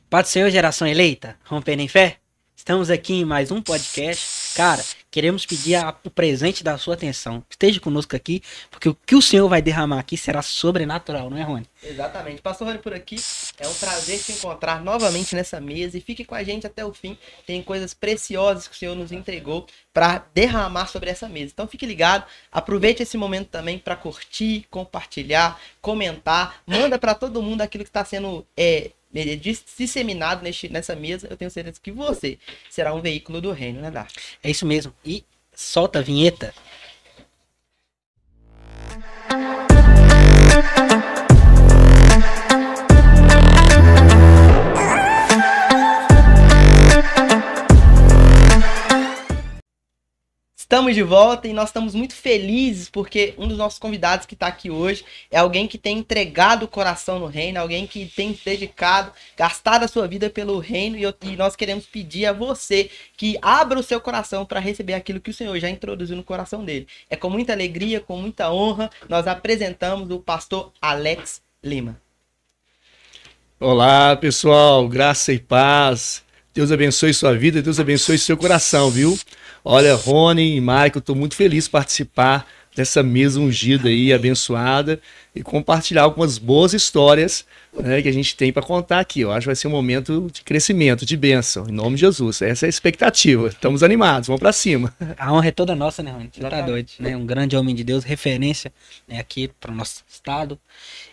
Paz do Senhor, geração eleita, rompendo em fé? Estamos aqui em mais um podcast. Cara, queremos pedir o presente da sua atenção. Esteja conosco aqui, porque o que o Senhor vai derramar aqui será sobrenatural, não é, Rony? Exatamente. Pastor Rony por aqui. É um prazer te encontrar novamente nessa mesa e fique com a gente até o fim. Tem coisas preciosas que o Senhor nos entregou para derramar sobre essa mesa. Então fique ligado, aproveite esse momento também para curtir, compartilhar, comentar, manda para todo mundo aquilo que está sendo disseminado nessa mesa. Eu tenho certeza que você será um veículo do reino, né, Dar? É isso mesmo. E solta a vinheta. Estamos de volta e nós estamos muito felizes porque um dos nossos convidados que está aqui hoje é alguém que tem entregado o coração no reino, alguém que tem dedicado, gastado a sua vida pelo reino e nós queremos pedir a você que abra o seu coração para receber aquilo que o Senhor já introduziu no coração dele. É com muita alegria, com muita honra, nós apresentamos o pastor Alex Lima. Olá, pessoal, graça e paz. Deus abençoe sua vida, Deus abençoe seu coração, viu? Olha, Rony e Michael, estou muito feliz de participar dessa mesa ungida aí, abençoada, e compartilhar algumas boas histórias, né, que a gente tem para contar aqui. Eu acho que vai ser um momento de crescimento, de bênção, em nome de Jesus. Essa é a expectativa. Estamos animados, vamos para cima. A honra é toda nossa, né, Rony? Você tá doido, né? Um grande homem de Deus, referência, né, aqui para o nosso estado.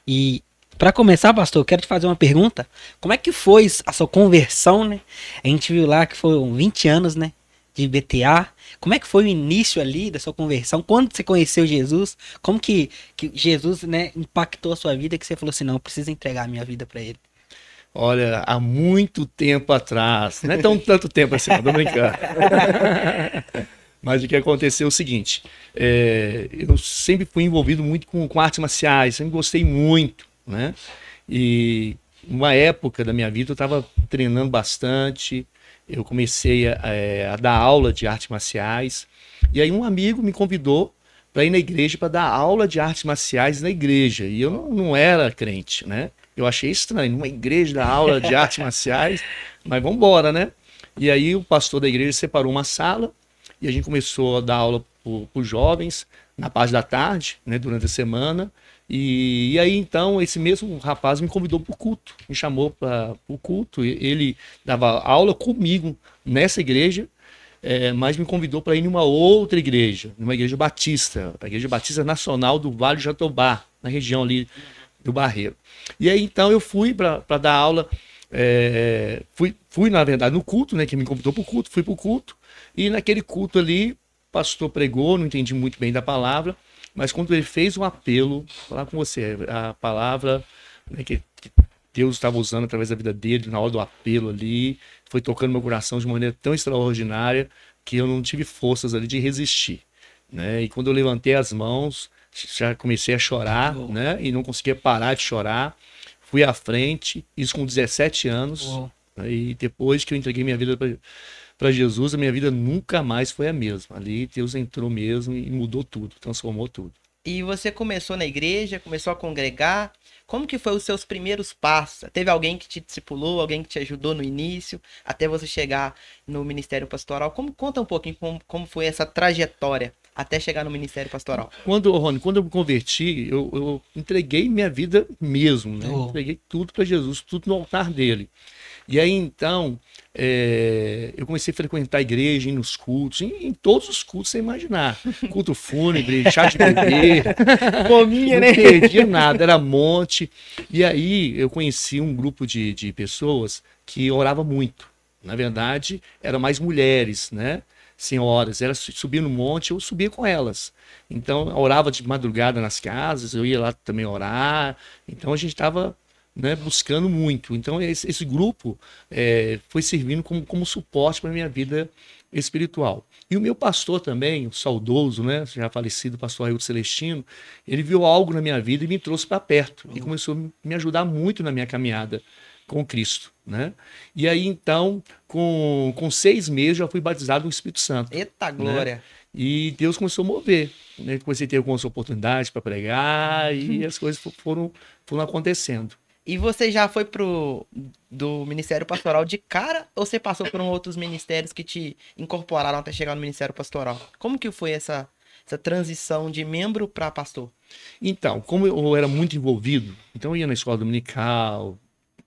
E para começar, pastor, eu quero te fazer uma pergunta. Como é que foi a sua conversão, né? A gente viu lá que foram 20 anos, né, de BTA. Como é que foi o início ali da sua conversão? Quando você conheceu Jesus? Como que Jesus, né, impactou a sua vida que você falou assim, não, eu preciso entregar a minha vida para ele? Olha, há muito tempo atrás, não é tanto tempo assim, não tô brincando. Mas o que aconteceu é o seguinte, eu sempre fui envolvido muito com artes marciais, sempre gostei muito, né? E uma época da minha vida eu estava treinando bastante, eu comecei a dar aula de artes marciais, e aí um amigo me convidou para ir na igreja para dar aula de artes marciais na igreja, e eu não era crente, né? Eu achei estranho, numa igreja dar aula de artes marciais, mas vamos embora, né? E aí o pastor da igreja separou uma sala, e a gente começou a dar aula para os jovens, na parte da tarde, né, durante a semana. E aí, então, esse mesmo rapaz me convidou para o culto, me chamou para o culto. Ele dava aula comigo nessa igreja, mas me convidou para ir em uma outra igreja, numa igreja batista, a Igreja Batista Nacional do Vale do Jatobá, na região ali do Barreiro. E aí, então, eu fui para dar aula, fui, na verdade, no culto, né, que me convidou para o culto, fui para o culto. E naquele culto ali, o pastor pregou, não entendi muito bem da palavra, mas quando ele fez um apelo, vou falar com você, a palavra, né, que Deus estava usando através da vida dele, na hora do apelo ali, foi tocando meu coração de uma maneira tão extraordinária que eu não tive forças ali de resistir, né? E quando eu levantei as mãos, já comecei a chorar, né? E não conseguia parar de chorar, fui à frente, isso com 17 anos, né? E depois que eu entreguei minha vida para Jesus, a minha vida nunca mais foi a mesma. Ali Deus entrou mesmo e mudou tudo, transformou tudo. E você começou na igreja, começou a congregar. Como que foi os seus primeiros passos? Teve alguém que te discipulou, alguém que te ajudou no início, até você chegar no ministério pastoral? Conta um pouquinho como foi essa trajetória até chegar no ministério pastoral. Rony, quando eu me converti, eu entreguei minha vida mesmo, né? Entreguei tudo para Jesus, tudo no altar dele. E aí, então, eu comecei a frequentar a igreja, ir nos cultos, em todos os cultos, você imaginar. Culto fúnebre, chá de bebê, Fominha, né? Não perdia nada, era monte. E aí, eu conheci um grupo de pessoas que orava muito. Na verdade, eram mais mulheres, né? Senhoras, elas subiam no monte, eu subia com elas. Então, eu orava de madrugada nas casas, eu ia lá também orar. Então, a gente estava, né, buscando muito. Então esse grupo foi servindo como suporte para a minha vida espiritual. E o meu pastor também, o saudoso, né, já falecido pastor Ailton Celestino, ele viu algo na minha vida e me trouxe para perto. E começou a me ajudar muito na minha caminhada com Cristo, né? E aí, então, com 6 meses, já fui batizado no Espírito Santo. Eita glória! Né? E Deus começou a mover, né? Comecei a ter algumas oportunidades para pregar e as coisas foram acontecendo. E você já foi do Ministério Pastoral de cara ou você passou por outros ministérios que te incorporaram até chegar no Ministério Pastoral? Como que foi essa transição de membro para pastor? Então, como eu era muito envolvido, então eu ia na escola dominical,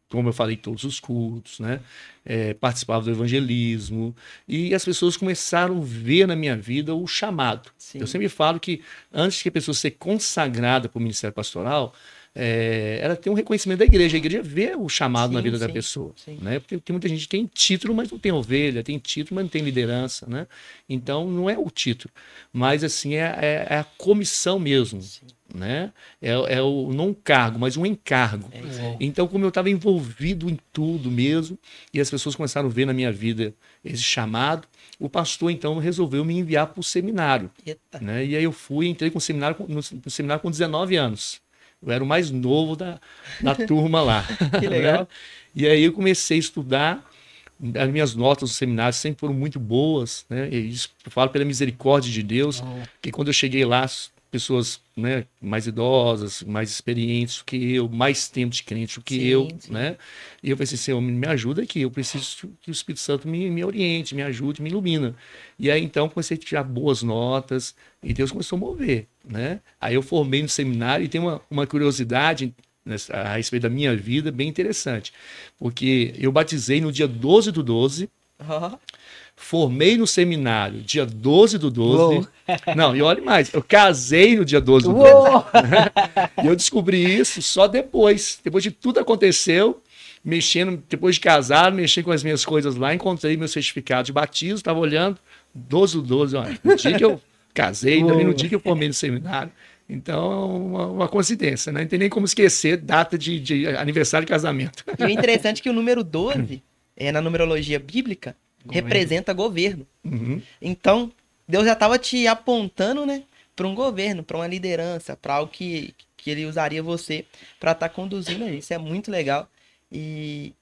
como eu falei, todos os cultos, né? Participava do evangelismo, e as pessoas começaram a ver na minha vida o chamado. Sim. Eu sempre falo que antes que a pessoa ser consagrada para o ministério pastoral, ela tem um reconhecimento da igreja. A igreja vê o chamado na vida da pessoa. Né? Porque tem muita gente que tem título, mas não tem ovelha, tem título, mas não tem liderança. Né? Então, não é o título, mas assim é a comissão mesmo. Né? É o não cargo, mas um encargo. Então, como eu estava envolvido em tudo mesmo, e as pessoas começaram a ver na minha vida esse chamado, o pastor então resolveu me enviar para o seminário. Né? E aí eu entrei no seminário com 19 anos. Eu era o mais novo da turma lá. Que legal. Né? E aí eu comecei a estudar. As minhas notas no seminário sempre foram muito boas. Né? E isso eu falo pela misericórdia de Deus, que quando eu cheguei lá, pessoas, né, mais idosas, mais experientes do que eu, mais tempo de crente do que eu, né? E eu pensei, Senhor, me ajuda aqui, eu preciso que o Espírito Santo me oriente, me ajude, me ilumina. E aí, então, comecei a tirar boas notas e Deus começou a mover, né? Aí eu formei no seminário e tem uma curiosidade a respeito da minha vida bem interessante, porque eu batizei no dia 12/12, formei no seminário dia 12/12. Não, e olha mais, eu casei no dia 12/12. E eu descobri isso só depois de tudo aconteceu, depois de casar, mexendo com as minhas coisas lá, encontrei meu certificado de batismo, estava olhando, 12/12, olha, no dia que eu casei, também no dia que eu formei no seminário. Então, uma coincidência, né? Não tem nem como esquecer data de aniversário de casamento. E o interessante é que o número 12, na numerologia bíblica, representa governo. Então, Deus já estava te apontando, né, para um governo, para uma liderança, para algo que ele usaria você para estar conduzindo isso. Isso é muito legal. E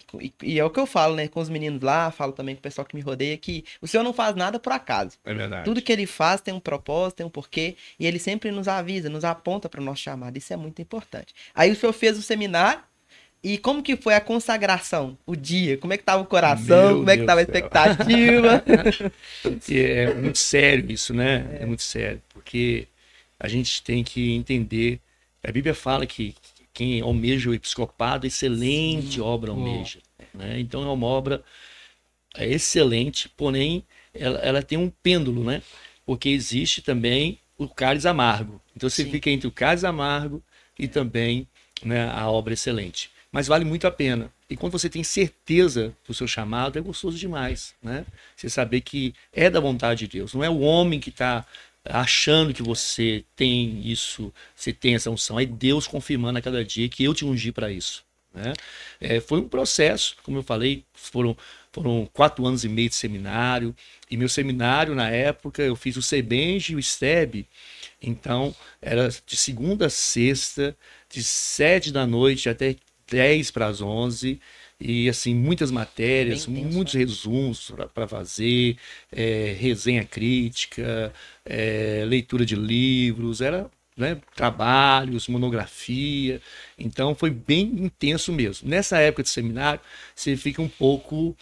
é o que eu falo, né, com os meninos lá, falo também com o pessoal que me rodeia, que o Senhor não faz nada por acaso. É verdade. Tudo que ele faz tem um propósito, tem um porquê, e ele sempre nos avisa, nos aponta para o nosso chamado. Isso é muito importante. Aí o Senhor fez o seminário. E como que foi a consagração? O dia? Como é que estava o coração? Como é que estava a expectativa? É muito sério isso, né? É muito sério. Porque a gente tem que entender. A Bíblia fala que quem almeja o episcopado, excelente obra almeja. Né? Então é uma obra excelente, porém ela tem um pêndulo, né? Porque existe também o cálice amargo. Então você fica entre o cálice amargo e também, né, a obra excelente. Mas vale muito a pena. E quando você tem certeza do seu chamado, é gostoso demais, né? Você saber que é da vontade de Deus. Não é o homem que está achando que você tem isso, você tem essa unção. É Deus confirmando a cada dia que eu te ungi para isso. Né? Foi um processo, como eu falei, foram 4 anos e meio de seminário. E meu seminário, na época, eu fiz o CEBENG e o STEB. Então, era de segunda a sexta, de 7 da noite até 10 para as 11, e assim, muitas matérias, muitos resumos para fazer, resenha crítica, leitura de livros, era, né, trabalhos, monografia. Então foi bem intenso mesmo. Nessa época de seminário, você fica um pouco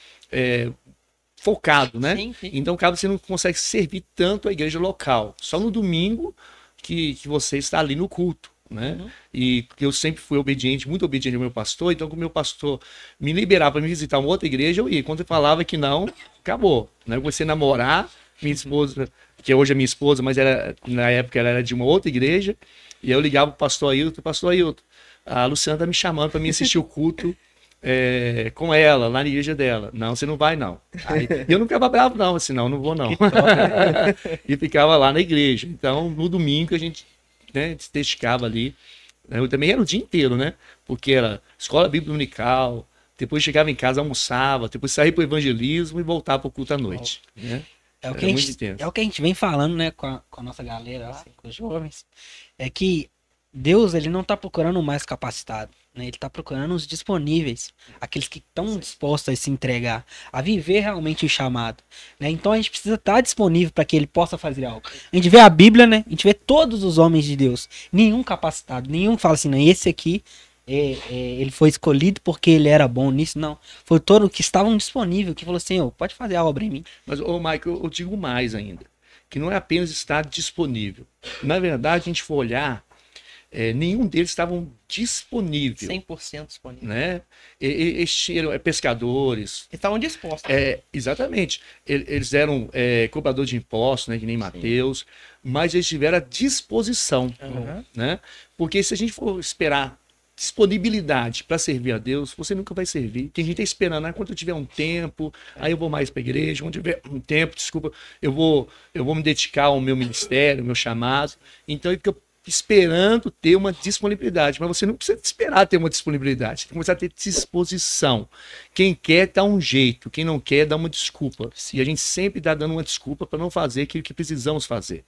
focado, né? Sim. Então acaba você não consegue servir tanto a igreja local. Só no domingo que você está ali no culto. Né? E eu sempre fui obediente, muito obediente ao meu pastor. Então, quando o meu pastor me liberava para me visitar uma outra igreja, eu ia. Quando ele falava que não, acabou. Né? Eu comecei a namorar minha esposa, que hoje é minha esposa, mas na época ela era de uma outra igreja. E eu ligava para o pastor Ailton, a Luciana está me chamando para mim assistir o culto com ela, lá na igreja dela. Não, você não vai, não. Aí, eu não ficava bravo, não, assim, não vou, não. E ficava lá na igreja. Então, no domingo, a gente, né, se dedicava ali. Eu também era o dia inteiro, né? Porque era escola bíblica dominical, depois chegava em casa, almoçava, depois saía para o evangelismo e voltava para o culto à noite. Né? É o que a gente vem falando, né, com a nossa galera lá, com os jovens, é que Deus, ele não está procurando o mais capacitado, né? Ele está procurando os disponíveis, aqueles que estão dispostos a se entregar, a viver realmente o chamado, né? Então a gente precisa estar disponível para que ele possa fazer algo. A gente vê a Bíblia, né? A gente vê todos os homens de Deus, nenhum capacitado, nenhum fala assim, não, esse aqui ele foi escolhido porque ele era bom nisso, não. Foi todo que estavam disponível, que falou assim, pode fazer a obra em mim. Mas, ô Michael, eu digo mais ainda, que não é apenas estar disponível. Na verdade, a gente for olhar, nenhum deles estavam disponível. 100% disponível. Né? Eles eram pescadores. Eles estavam dispostos. Exatamente. Eles eram cobradores de impostos, né, que nem Mateus, mas eles tiveram a disposição. Né? Porque se a gente for esperar disponibilidade para servir a Deus, você nunca vai servir. Tem gente esperando, quando eu tiver um tempo, aí eu vou mais para a igreja, quando tiver um tempo, desculpa, eu vou me dedicar ao meu ministério, ao meu chamado. Então ele fica esperando ter uma disponibilidade, mas você não precisa esperar ter uma disponibilidade, você tem que começar a ter disposição. Quem quer dá um jeito, quem não quer dá uma desculpa. E a gente sempre está dando uma desculpa para não fazer aquilo que precisamos fazer.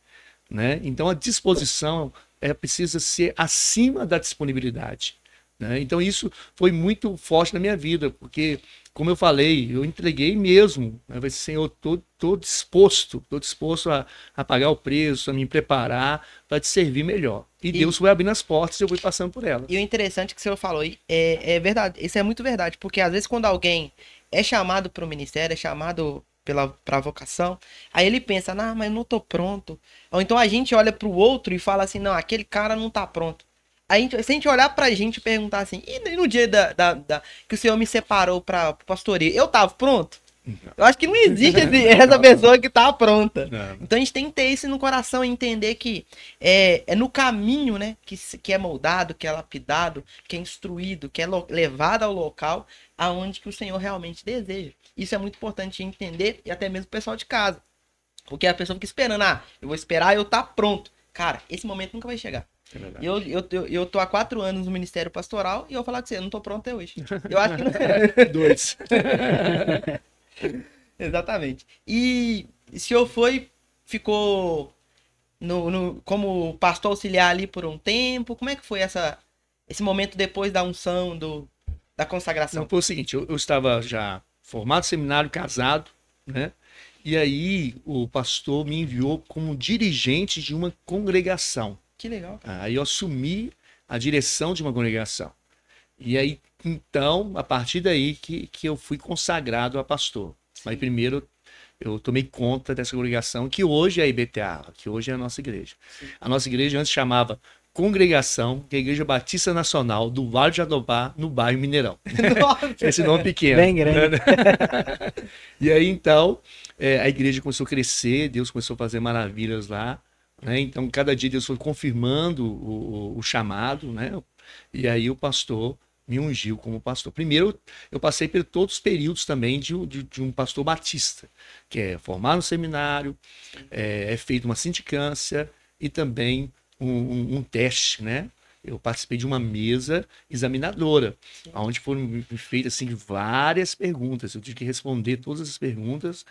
Né? Então a disposição precisa ser acima da disponibilidade. Né? Então isso foi muito forte na minha vida, porque, como eu falei, eu entreguei mesmo. Né? Senhor, estou disposto a pagar o preço, a me preparar para te servir melhor. E Deus foi abrindo as portas e eu fui passando por elas. E o interessante que o senhor falou é verdade, isso é muito verdade, porque às vezes quando alguém é chamado para o ministério, é chamado para a vocação, aí ele pensa, mas eu não tô pronto. Ou então a gente olha para o outro e fala assim, não, aquele cara não tá pronto. Se a gente olhar pra gente e perguntar assim, e no dia que o senhor me separou pra pastoreio, eu tava pronto? Eu acho que não existe essa pessoa que tá pronta. Não. Então a gente tem que ter isso no coração e entender que é no caminho, né, que é moldado, que é lapidado, que é instruído, que é levado ao local aonde que o Senhor realmente deseja. Isso é muito importante entender, e até mesmo o pessoal de casa. Porque a pessoa fica esperando, eu vou esperar eu tá pronto. Cara, esse momento nunca vai chegar. Eu tô há 4 anos no Ministério Pastoral e eu vou falar com você, eu não tô pronto até hoje. Eu acho que não. 2. Exatamente. E o senhor ficou como pastor auxiliar ali por um tempo? Como é que foi esse momento depois da unção, da consagração? Não, foi o seguinte, eu estava já formado no seminário, casado, né? E aí o pastor me enviou como dirigente de uma congregação. Que legal. Aí eu assumi a direção de uma congregação. E aí, então, a partir daí que eu fui consagrado a pastor. Sim. Mas primeiro eu tomei conta dessa congregação, que hoje é a IBTA, que hoje é a nossa igreja. Sim. A nossa igreja antes chamava Congregação, que é a Igreja Batista Nacional do Vale de Jatobá, no bairro Mineirão. Esse nome pequeno. Bem grande. E aí, então, a igreja começou a crescer, Deus começou a fazer maravilhas lá. Né? Então, cada dia Deus foi confirmando o chamado, né? E aí o pastor me ungiu como pastor. Primeiro, eu passei por todos os períodos também de um pastor batista, que é formar no seminário, é feita uma sindicância e também um teste, né? Eu participei de uma mesa examinadora, onde foram feitas assim, várias perguntas. Eu tive que responder todas as perguntas,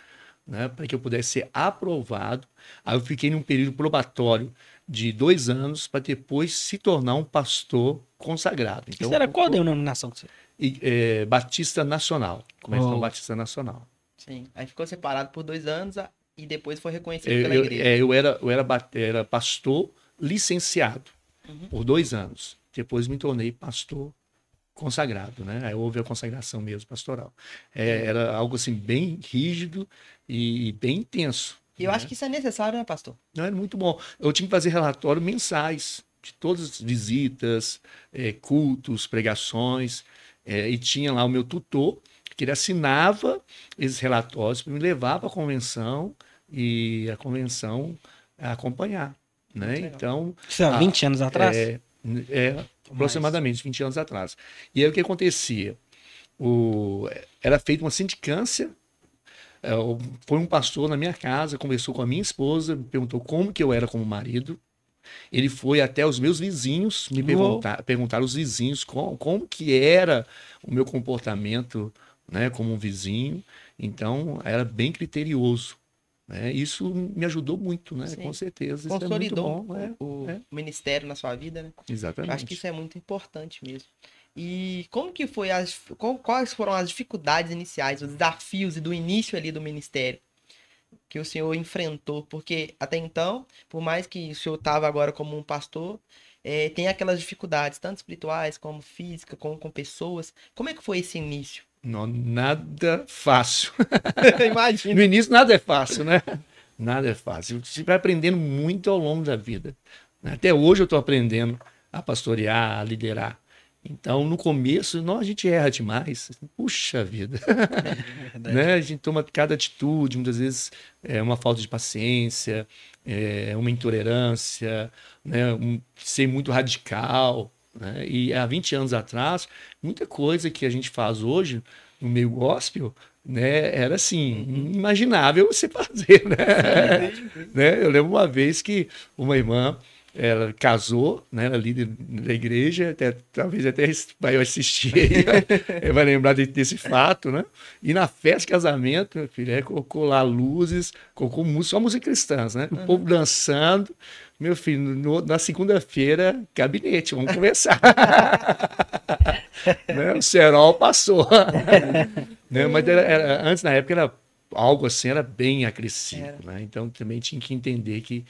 né, para que eu pudesse ser aprovado. Aí eu fiquei num período probatório de 2 anos para depois se tornar um pastor consagrado. Então, isso era qual a denominação que você... Batista Nacional. Convenção Batista Nacional. Sim. Aí ficou separado por 2 anos e depois foi reconhecido pela igreja. Eu era pastor licenciado por 2 anos. Depois me tornei pastor consagrado, né? Aí houve a consagração mesmo pastoral. Era algo assim bem rígido e bem intenso. E eu acho que isso é necessário, né, pastor? Não, era muito bom. Eu tinha que fazer relatório mensais de todas as visitas, cultos, pregações, e tinha lá o meu tutor, que ele assinava esses relatórios para me levar para a convenção e a convenção acompanhar. Né? Então, isso há 20 anos atrás? Aproximadamente 20 anos atrás. E aí o que acontecia? Era feita uma sindicância, foi um pastor na minha casa, conversou com a minha esposa, me perguntou como que eu era como marido. Ele foi até os meus vizinhos, me perguntar os vizinhos como que era o meu comportamento, né, como um vizinho. Então, era bem criterioso. Isso me ajudou muito, né? Com certeza. Consolidou o ministério na sua vida, né? Exatamente. Eu acho que isso é muito importante mesmo. E como que foi quais foram as dificuldades iniciais, os desafios do início ali do ministério que o senhor enfrentou? Porque até então, por mais que o senhor estava agora como um pastor, tem aquelas dificuldades, tanto espirituais como física, como com pessoas. Como é que foi esse início? Não, nada fácil. Imagina. No início nada é fácil, né? Nada é fácil. Você vai aprendendo muito ao longo da vida. Até hoje eu estou aprendendo a pastorear, a liderar. Então, no começo, não, a gente erra demais. Puxa vida. Né? A gente toma cada atitude, muitas vezes é uma falta de paciência, uma intolerância, né? Ser muito radical. Né? E há 20 anos atrás, muita coisa que a gente faz hoje no meio gospel, né, era assim, inimaginável você fazer, né? Né? Eu lembro uma vez que uma irmã, ela casou, né, ela líder da igreja, talvez até vai assistir aí, vai lembrar desse fato, né? E na festa de casamento, meu filho, colocou lá luzes, colocou só música cristã, né? O povo dançando. Meu filho, na segunda-feira, gabinete, vamos conversar. Né? O cerol passou. Né? Mas antes, na época, era algo assim, era bem agressivo. Né? Então, também tinha que entender que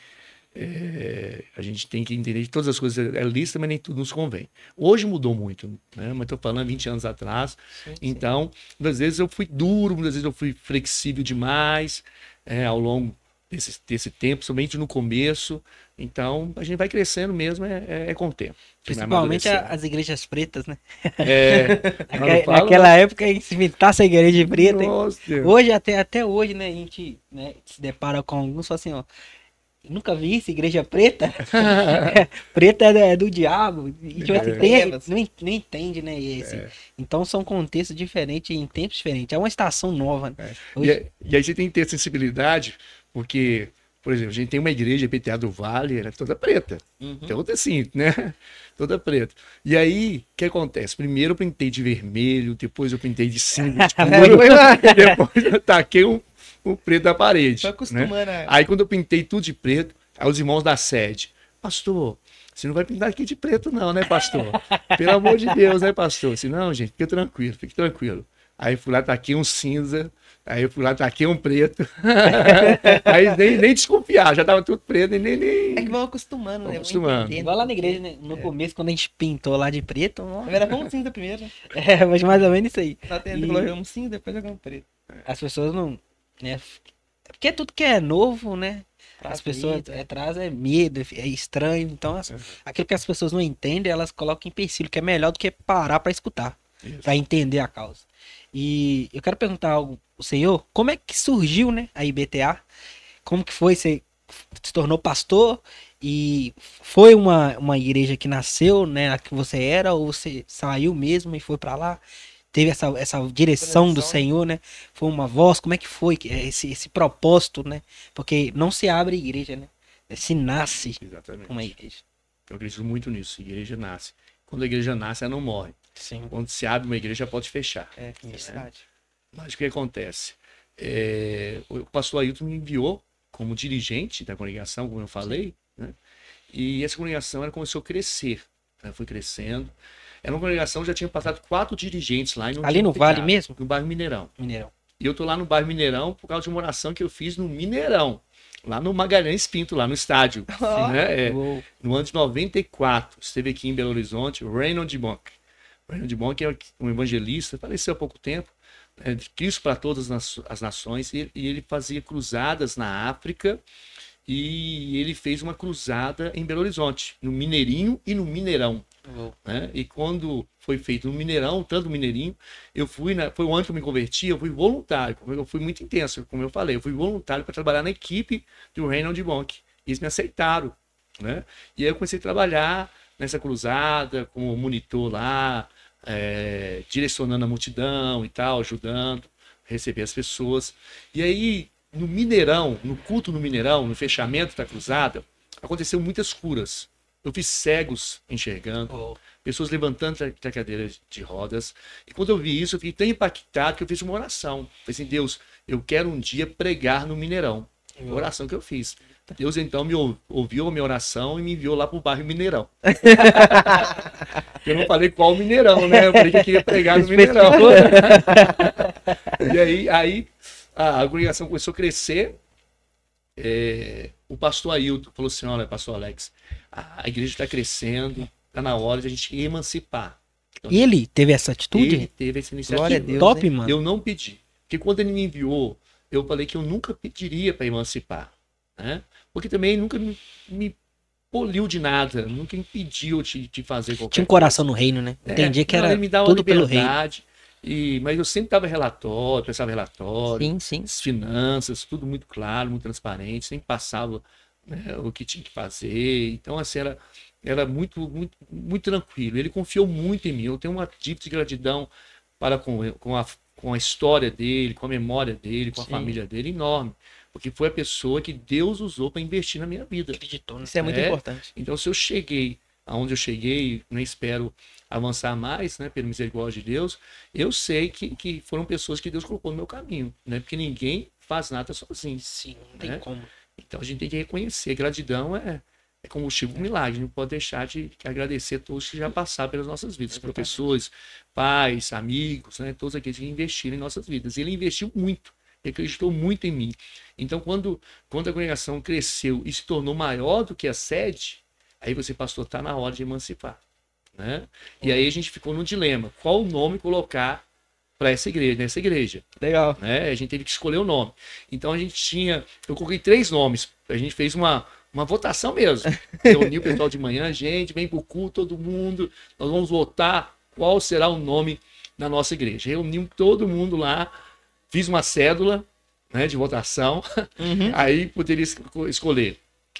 a gente tem que entender que todas as coisas é lícita, mas nem tudo nos convém. Hoje mudou muito, né? Mas estou falando 20 anos atrás. Sim. Então, muitas vezes eu fui duro, muitas vezes eu fui flexível demais ao longo desse tempo, somente no começo. Então, a gente vai crescendo mesmo, com o tempo. Principalmente as igrejas pretas, né? Naquela época, se inventasse a igreja preta. Nossa, hoje, até hoje, né, a gente, né, se depara com alguns, só assim, ó, nunca vi isso, igreja preta. Preta é do diabo. E não entende, né? Então são contextos diferentes em tempos diferentes. É uma estação nova. Né? E aí você tem que ter sensibilidade, porque, por exemplo, a gente tem uma igreja, PTA do Vale, ela é toda preta. Toda assim, né? Toda preta. E aí, o que acontece? Primeiro eu pintei de vermelho, depois eu pintei de cinza escuro, depois eu taquei o preto da parede. Tô acostumando, né? Aí quando eu pintei tudo de preto, aí os irmãos da sede, pastor, você não vai pintar aqui de preto não, né, pastor? Pelo amor de Deus, né, pastor? Assim, não, gente, fique tranquilo. Aí fui lá, taquei um cinza, aí eu fui lá, taquei um preto. Aí nem desconfiar, já tava tudo preto e nem... É que vão acostumando, né? Igual lá na igreja, né? No começo, quando a gente pintou lá de preto... Era um cinza primeiro. Mas mais ou menos isso aí. Tá tendo um cinza, depois jogamos preto. As pessoas não... Né? Porque tudo que é novo, né? As pessoas traz medo, é estranho. Então, aquilo que as pessoas não entendem, elas colocam em empecilho, que é melhor do que parar para escutar, para entender a causa. E eu quero perguntar algo ao senhor, como é que surgiu, né, a IBTA? Como que foi? Você se tornou pastor e foi uma igreja que nasceu, né, a que você era, ou você saiu mesmo e foi para lá? Teve essa direção do Senhor, né? Foi uma voz, como é que foi esse propósito, né? Porque não se abre igreja, né? Se nasce uma igreja. Eu acredito muito nisso, a igreja nasce. Quando a igreja nasce, ela não morre. Sim. Quando se abre uma igreja, pode fechar. Verdade. Mas o que acontece? O pastor Ailton me enviou como dirigente da congregação, como eu falei, né? E essa congregação ela começou a crescer. Ela foi crescendo. Era uma congregação, já tinha passado 4 dirigentes lá. Ali no Vale mesmo? No bairro Mineirão. Mineirão. E eu tô lá no bairro Mineirão por causa de uma oração que eu fiz no Mineirão. Lá no Magalhães Pinto, lá no estádio. Né? No ano de 94, esteve aqui em Belo Horizonte, o Reinhold Bonk. O Reinhold Bonk é um evangelista, faleceu há pouco tempo, de Cristo para todas as nações, e ele fazia cruzadas na África, e ele fez uma cruzada em Belo Horizonte, no Mineirinho e no Mineirão. Né? E quando foi feito no Mineirão, tanto no Mineirinho, eu fui, foi o ano que eu me converti, eu fui voluntário, eu fui muito intenso, como eu falei, eu fui voluntário para trabalhar na equipe do Reinhold Bonk. E eles me aceitaram, né? E aí eu comecei a trabalhar nessa cruzada, como monitor lá, direcionando a multidão e tal, ajudando a receber as pessoas. E aí, no Mineirão, no culto no Mineirão, no fechamento da cruzada, aconteceu muitas curas. Eu vi cegos enxergando, pessoas levantando da cadeira de rodas. E quando eu vi isso, eu fiquei tão impactado que eu fiz uma oração. Falei assim, Deus, eu quero um dia pregar no Mineirão. Foi a oração que eu fiz. Deus então me ouviu a minha oração e me enviou lá pro bairro Mineirão. Eu não falei qual Mineirão, né? Eu falei que eu queria pregar no Mineirão. E aí a congregação começou a crescer. O pastor Ailton falou assim, olha, pastor Alex, a igreja está crescendo, está na hora de a gente emancipar. Então, Ele teve essa atitude? ele teve essa iniciativa. Glória a Deus, Top, hein? mano. Eu não pedi. Porque quando ele me enviou, eu falei que eu nunca pediria para emancipar. Né? Porque também nunca me poliu de nada, nunca impediu de fazer qualquer Tinha um coração no reino, né? Entendia que era ele me dava tudo pelo reino. liberdade, mas eu sempre dava relatório, prestava relatório, Sim, sim. as finanças, tudo muito claro, muito transparente, sempre passava, né, o que tinha que fazer. Então, assim, era muito, muito, muito tranquilo. Ele confiou muito em mim. Eu tenho uma dívida de gratidão para com a história dele, com a memória dele, com a Sim. família dele, enorme. Porque foi a pessoa que Deus usou para investir na minha vida. Acreditou, né? Isso é muito importante. Então, se eu cheguei aonde eu cheguei, não espero avançar mais, né, pela misericórdia de Deus, eu sei que foram pessoas que Deus colocou no meu caminho, né? Porque ninguém faz nada sozinho. Sim, não tem né? como. Então, a gente tem que reconhecer. Gratidão é combustível do milagre. Não pode deixar de agradecer a todos que já passaram pelas nossas vidas. Professores, pais, amigos, né? Todos aqueles que investiram em nossas vidas. Ele investiu muito. Ele acreditou muito em mim. Então, quando a congregação cresceu e se tornou maior do que a sede, aí você, pastor, está na hora de emancipar. Né? E aí a gente ficou no dilema. Qual o nome colocar para essa igreja, nessa igreja? Legal. Né? A gente teve que escolher o nome. Então, a gente tinha... Eu coloquei 3 nomes. A gente fez uma votação mesmo. Reuniu o pessoal de manhã, gente, vem pro culto, todo mundo. Nós vamos votar qual será o nome da nossa igreja. Reunimos todo mundo lá. Fiz uma cédula, né, de votação, aí poderia escolher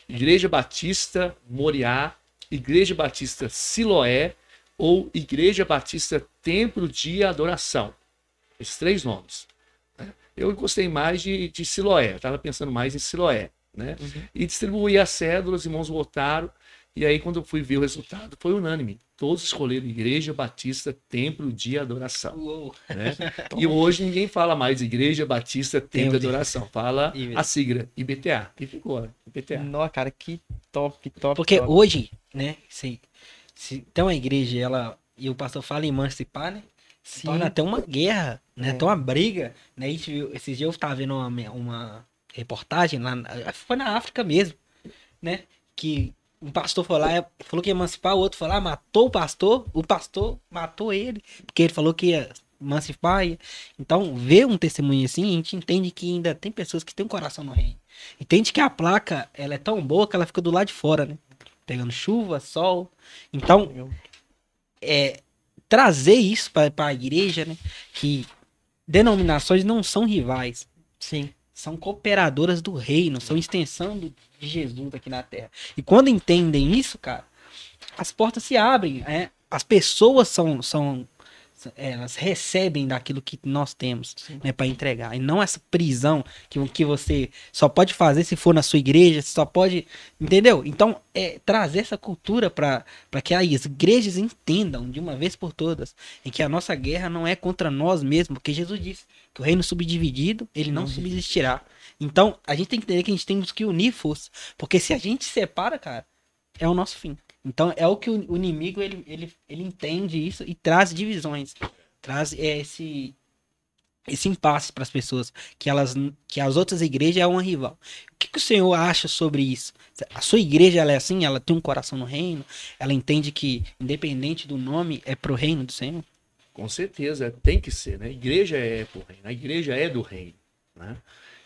Igreja Batista Moriá, Igreja Batista Siloé ou Igreja Batista Templo de Adoração. Esses 3 nomes. Né? Eu gostei mais de Siloé, estava pensando mais em Siloé. Né? E distribuí as cédulas, os irmãos votaram, e aí quando eu fui ver o resultado, foi unânime. Todos escolheram Igreja Batista Templo de Adoração. Uou. Né? E hoje ninguém fala mais Igreja Batista Templo de Adoração. Fala IBTA. a sigla, IBTA. E ficou, IBTA. Nossa, cara, que top, top. Porque top. hoje, né, se tem uma igreja ela, e o pastor fala em emancipar, né? Se Sim. torna até uma guerra, né? É. Até uma briga. Né? A gente viu, esses dias eu estava vendo uma reportagem lá, foi na África mesmo, né? Que um pastor foi lá, falou que ia emancipar, o outro foi lá, matou o pastor matou ele, porque ele falou que ia emancipar. Então, ver um testemunho assim, a gente entende que ainda tem pessoas que têm um coração no reino. Entende que a placa, ela é tão boa que ela fica do lado de fora, né? Pegando chuva, sol. Então, trazer isso para a igreja, né? Que denominações não são rivais. Sim. São cooperadoras do reino, são extensão de Jesus aqui na terra. E quando entendem isso, cara, as portas se abrem. As pessoas elas recebem daquilo que nós temos, né, para entregar. E não essa prisão que você só pode fazer se for na sua igreja, só pode. Entendeu? Então, trazer essa cultura para que as igrejas entendam de uma vez por todas em que a nossa guerra não é contra nós mesmos, porque Jesus disse que o reino subdividido, ele não subsistirá. Então, a gente tem que entender que a gente tem que unir forças. Porque se a gente separa, cara, é o nosso fim. Então, é o que o inimigo, ele entende isso e traz divisões. Traz esse impasse para as pessoas. Que as outras igrejas é uma rival. O que o senhor acha sobre isso? A sua igreja, ela é assim? Ela tem um coração no reino? Ela entende que, independente do nome, é pro reino do Senhor? Com certeza, tem que ser, né? A igreja é pro reino, a igreja é do reino, né?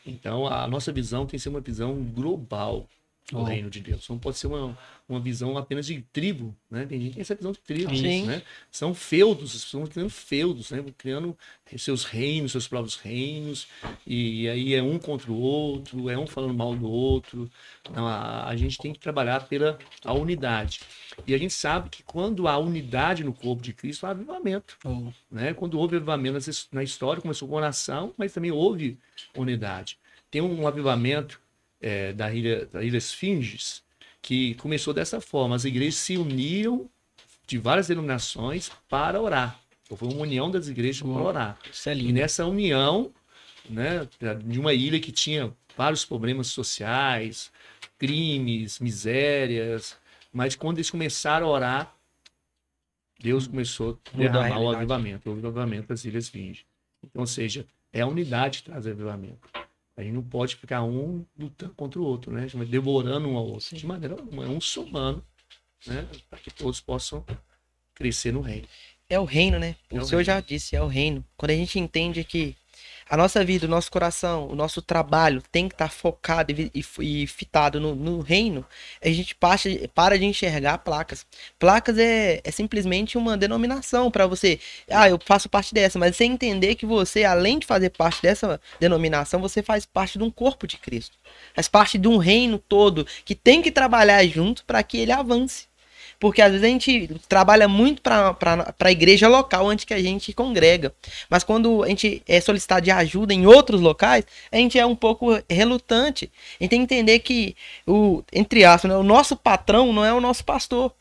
Então, a nossa visão tem que ser uma visão global do reino de Deus. Não pode ser uma visão apenas de tribo, né? Tem gente que tem essa visão de tribo, Sim. né? São feudos, estão criando feudos, né? Criando seus reinos, seus próprios reinos, e aí é um contra o outro, é um falando mal do outro. Não, a gente tem que trabalhar pela a unidade. E a gente sabe que quando há unidade no corpo de Cristo, há avivamento. Né? Quando houve avivamento na história, começou com oração, mas também houve unidade. Tem um avivamento da ilha Esfinges, que começou dessa forma. As igrejas se uniram de várias denominações para orar. Então, foi uma união das igrejas para orar. Isso é E lindo. nessa união, né, de uma ilha que tinha vários problemas sociais, crimes, misérias, mas quando eles começaram a orar, Deus começou a Mudou a derramar o realidade. avivamento, o avivamento das ilhas Esfinges. Então, ou seja, é a unidade que traz avivamento. A gente não pode ficar um lutando contra o outro, né? Devorando um ao outro. De maneira alguma, é um somando né? Para que todos possam crescer no reino. É o reino, né? É O o senhor reino. já disse, é o reino. Quando a gente entende que a nossa vida, o nosso coração, o nosso trabalho tem que estar focado e fitado no reino, a gente para de enxergar placas. Placas é simplesmente uma denominação para você. Ah, eu faço parte dessa, mas você entender que você, além de fazer parte dessa denominação, você faz parte de um corpo de Cristo. Faz parte de um reino todo que tem que trabalhar junto para que ele avance. Porque às vezes a gente trabalha muito para a igreja local onde que a gente congrega. Mas quando a gente é solicitado de ajuda em outros locais, a gente é um pouco relutante. A gente tem que entender que, entre aspas, né, o nosso patrão não é o nosso pastor.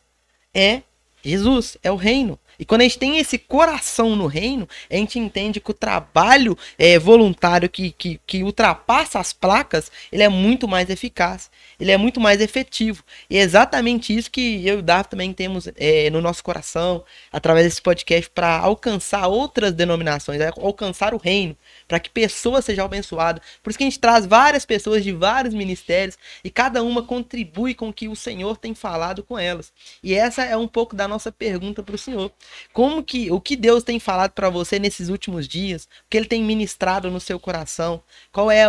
É Jesus, é o reino. E quando a gente tem esse coração no reino, a gente entende que o trabalho voluntário que ultrapassa as placas, ele é muito mais eficaz, ele é muito mais efetivo. E é exatamente isso que eu e o Davi também temos no nosso coração, através desse podcast, para alcançar outras denominações, alcançar o reino, para que pessoas sejam abençoadas. Por isso que a gente traz várias pessoas de vários ministérios e cada uma contribui com o que o Senhor tem falado com elas. E essa é um pouco da nossa pergunta para o Senhor. O que Deus tem falado para você nesses últimos dias? O que ele tem ministrado no seu coração? Qual é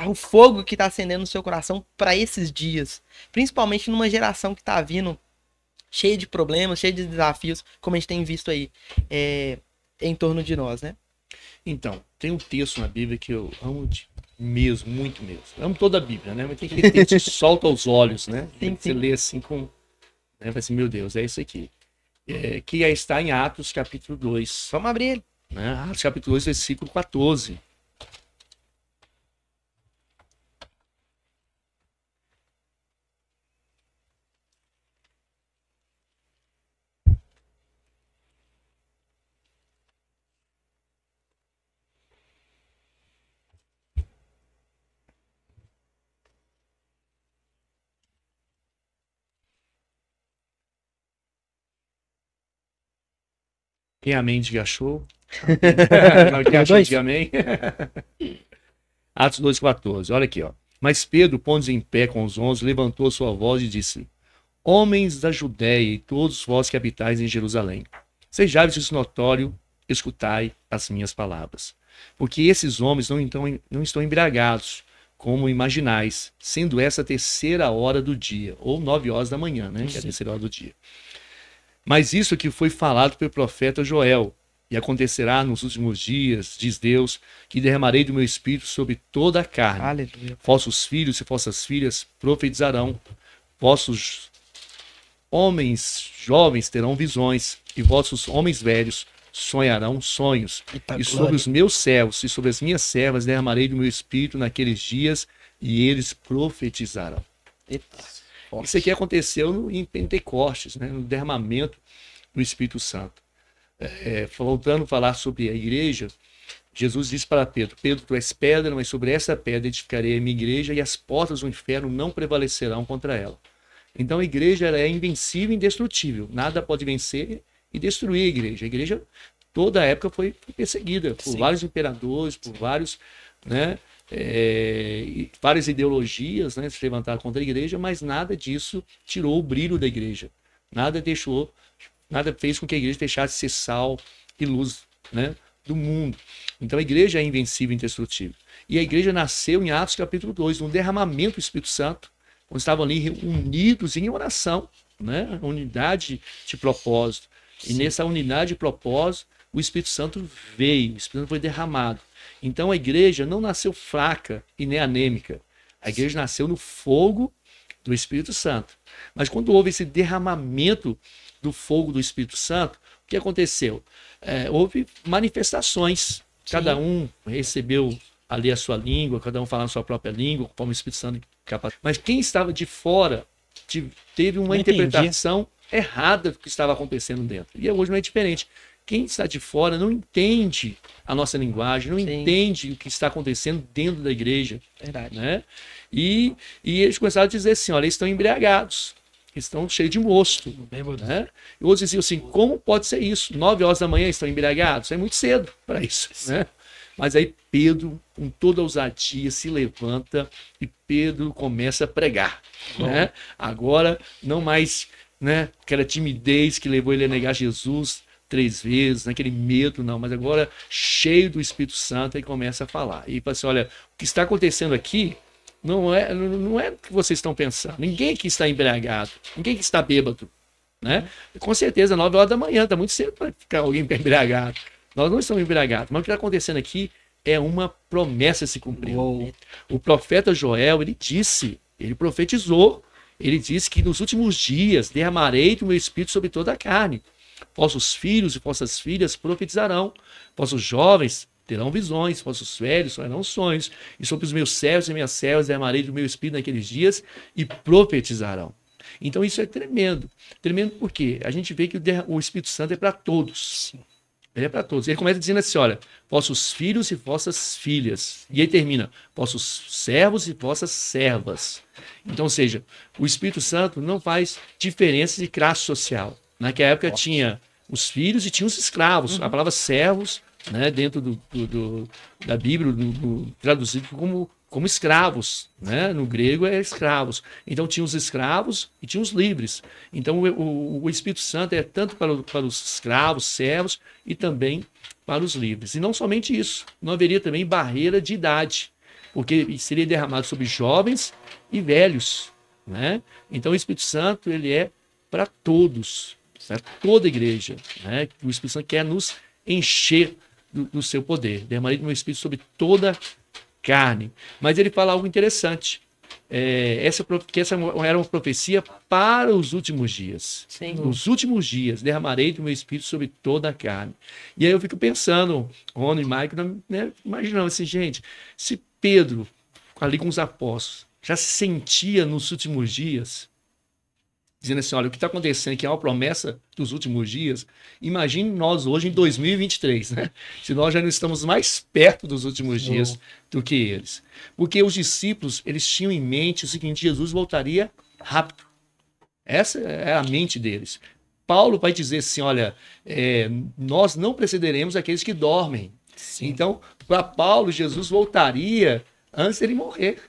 o fogo que está acendendo no seu coração para esses dias? Principalmente numa geração que está vindo cheia de problemas, cheia de desafios, como a gente tem visto aí em torno de nós, né? Então, tem um texto na Bíblia que eu amo mesmo, muito mesmo. Eu amo toda a Bíblia, né? Mas tem aquele texto que solta os olhos, né? Sim, Você lê assim com... Né? Vai assim, meu Deus, é isso aqui. Que está em Atos capítulo 2. Vamos abrir ele. Né? Atos capítulo 2, versículo 14. Quem amém, diga achou. Não, quem achou, diga amém. Atos 2,14. Olha aqui, ó. Mas Pedro, pondo-se em pé com os 11, levantou sua voz e disse: Homens da Judéia e todos vós que habitais em Jerusalém, sejais isso notório, escutai as minhas palavras. Porque esses homens não estão embriagados, como imaginais, sendo essa a terceira hora do dia, ou 9 horas da manhã, né? Que é a terceira hora do dia. Mas isso que foi falado pelo profeta Joel, e acontecerá nos últimos dias, diz Deus, que derramarei do meu espírito sobre toda a carne. Aleluia. Vossos filhos e vossas filhas profetizarão, vossos homens jovens terão visões, e vossos homens velhos sonharão sonhos. E sobre os meus servos e sobre as minhas servas derramarei do meu espírito naqueles dias, e eles profetizarão. Isso aqui aconteceu em Pentecostes, né? No derramamento do Espírito Santo. Voltando a falar sobre a igreja, Jesus disse para Pedro: Pedro, tu és pedra, mas sobre essa pedra edificarei a minha igreja, e as portas do inferno não prevalecerão contra ela. Então a igreja é invencível e indestrutível. Nada pode vencer e destruir a igreja. A igreja, toda a época, foi perseguida por vários imperadores, por vários, né, várias ideologias, né, se levantaram contra a igreja, mas nada disso tirou o brilho da igreja. Nada fez com que a igreja deixasse de ser sal e luz, né, do mundo. Então a igreja é invencível e indestrutível. E a igreja nasceu em Atos capítulo 2, no derramamento do Espírito Santo, quando estavam ali unidos em oração, né, unidade de propósito. E nessa unidade de propósito, o Espírito Santo veio, o Espírito Santo foi derramado. Então a igreja não nasceu fraca e nem anêmica. A igreja nasceu no fogo do Espírito Santo. Mas quando houve esse derramamento do fogo do Espírito Santo, o que aconteceu? Houve manifestações. Cada um recebeu ali a sua língua, cada um falando a sua própria língua, conforme o Espírito Santo capaz. Mas quem estava de fora teve uma interpretação errada do que estava acontecendo dentro. E hoje não é diferente. Quem está de fora não entende a nossa linguagem, não entende o que está acontecendo dentro da igreja. Verdade. Né? E eles começaram a dizer assim, olha, eles estão embriagados, estão cheios de mosto. Né? E outros diziam assim, como pode ser isso? 9 horas da manhã estão embriagados? É muito cedo para isso. Né? Mas aí Pedro, com toda a ousadia, se levanta e Pedro começa a pregar. Né? Agora, não mais, né, aquela timidez que levou ele a negar Jesus 3 vezes, naquele medo, não, mas agora cheio do Espírito Santo, ele começa a falar. E fala assim, olha, o que está acontecendo aqui não é o que vocês estão pensando. Ninguém aqui está embriagado, ninguém aqui está bêbado. Né? Com certeza, 9 horas da manhã, está muito cedo para ficar alguém embriagado. Nós não estamos embriagados, mas o que está acontecendo aqui é uma promessa se cumprir. O profeta Joel, ele profetizou, ele disse que nos últimos dias derramarei do meu espírito sobre toda a carne. Vossos filhos e vossas filhas profetizarão, vossos jovens terão visões, vossos velhos sonharão sonhos, e sobre os meus servos e minhas servas derramarei do meu espírito naqueles dias e profetizarão. Então isso é tremendo. Tremendo porque a gente vê que o Espírito Santo é para todos. Ele é para todos. Ele começa dizendo assim, olha, vossos filhos e vossas filhas. E aí termina, vossos servos e vossas servas. Então, ou seja, o Espírito Santo não faz diferença de classe social. Naquela época tinha os filhos e tinha os escravos. A palavra servos, né, dentro da Bíblia, traduzido como escravos, né? No grego é escravos. Então tinha os escravos e tinha os livres. Então o Espírito Santo é tanto para os escravos, servos e também para os livres. E não somente isso, não haveria também barreira de idade, porque seria derramado sobre jovens e velhos, né? Então o Espírito Santo ele é para todos, para toda a igreja, né? O Espírito Santo quer nos encher do seu poder. Derramarei do meu Espírito sobre toda carne. Mas ele fala algo interessante. Essa era uma profecia para os últimos dias. Sim. Nos últimos dias, derramarei do meu Espírito sobre toda a carne. E aí eu fico pensando, Rony e Mike, né, imaginando assim, gente, se Pedro, ali com os apóstolos, já se sentia nos últimos dias, dizendo assim, olha, o que está acontecendo aqui é uma promessa dos últimos dias. Imagine nós hoje em 2023, né? Se nós já não estamos mais perto dos últimos dias do que eles. Porque os discípulos, eles tinham em mente o seguinte, Jesus voltaria rápido. Essa é a mente deles. Paulo vai dizer assim, olha, nós não precederemos aqueles que dormem. Sim. Então, para Paulo, Jesus voltaria antes de ele morrer,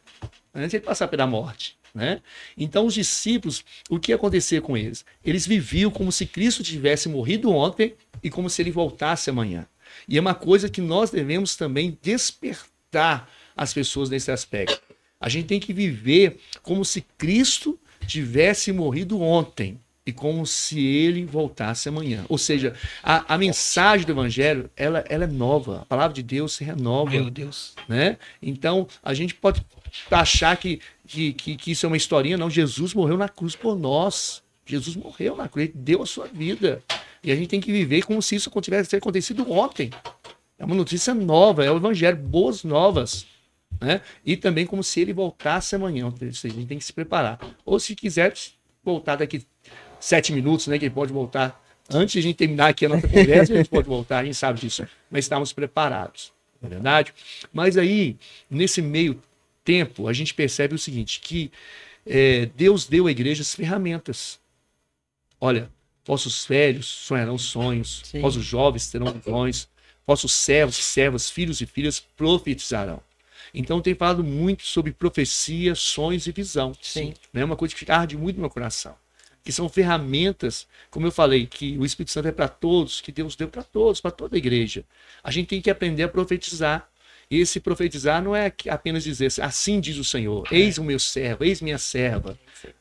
antes de ele passar pela morte. Né? Então os discípulos, o que acontecia com eles? Eles viviam como se Cristo tivesse morrido ontem e como se ele voltasse amanhã. E é uma coisa que nós devemos também despertar as pessoas nesse aspecto. A gente tem que viver como se Cristo tivesse morrido ontem e como se ele voltasse amanhã. Ou seja, a mensagem do Evangelho, ela é nova. A palavra de Deus se renova. Meu Deus. Né? Então, a gente pode achar que isso é uma historinha. Não, Jesus morreu na cruz por nós. Jesus morreu na cruz, ele deu a sua vida. E a gente tem que viver como se isso tivesse acontecido ontem. É uma notícia nova, é o Evangelho, boas novas. Né? E também como se ele voltasse amanhã. A gente tem que se preparar. Ou se quiser voltar daqui 7 minutos, né, que ele pode voltar. Antes de a gente terminar aqui a nossa conversa, a gente pode voltar, a gente sabe disso. Mas estamos preparados, não é verdade? Mas aí, nesse meio tempo, a gente percebe o seguinte, que Deus deu à igreja as ferramentas. Olha, vossos velhos sonharão sonhos, sim, vossos jovens terão visões, vossos servos e servas, filhos e filhas profetizarão. Então tem falado muito sobre profecia, sonhos e visão. Sim. É uma coisa que arde muito no meu coração. Que são ferramentas, como eu falei, que o Espírito Santo é para todos, que Deus deu para todos, para toda a igreja. A gente tem que aprender a profetizar. E esse profetizar não é apenas dizer assim diz o Senhor, eis o meu servo, eis minha serva,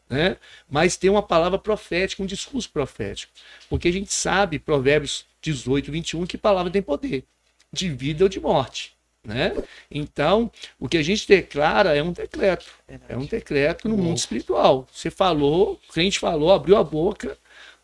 né? Mas ter uma palavra profética, um discurso profético. Porque a gente sabe, Provérbios 18, 21, que palavra tem poder, de vida ou de morte. Né? Então, o que a gente declara é um decreto. É um decreto no mundo espiritual. Você falou, o crente falou, abriu a boca.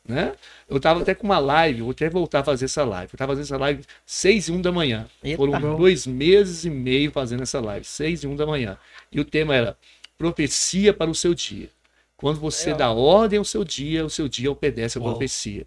Né? Eu estava até com uma live, vou até voltar a fazer essa live. Eu estava fazendo essa live 6h01 da manhã. Foram 2 meses e meio fazendo essa live, 6h01 da manhã. E o tema era profecia para o seu dia. Quando você dá ordem ao seu dia obedece à profecia.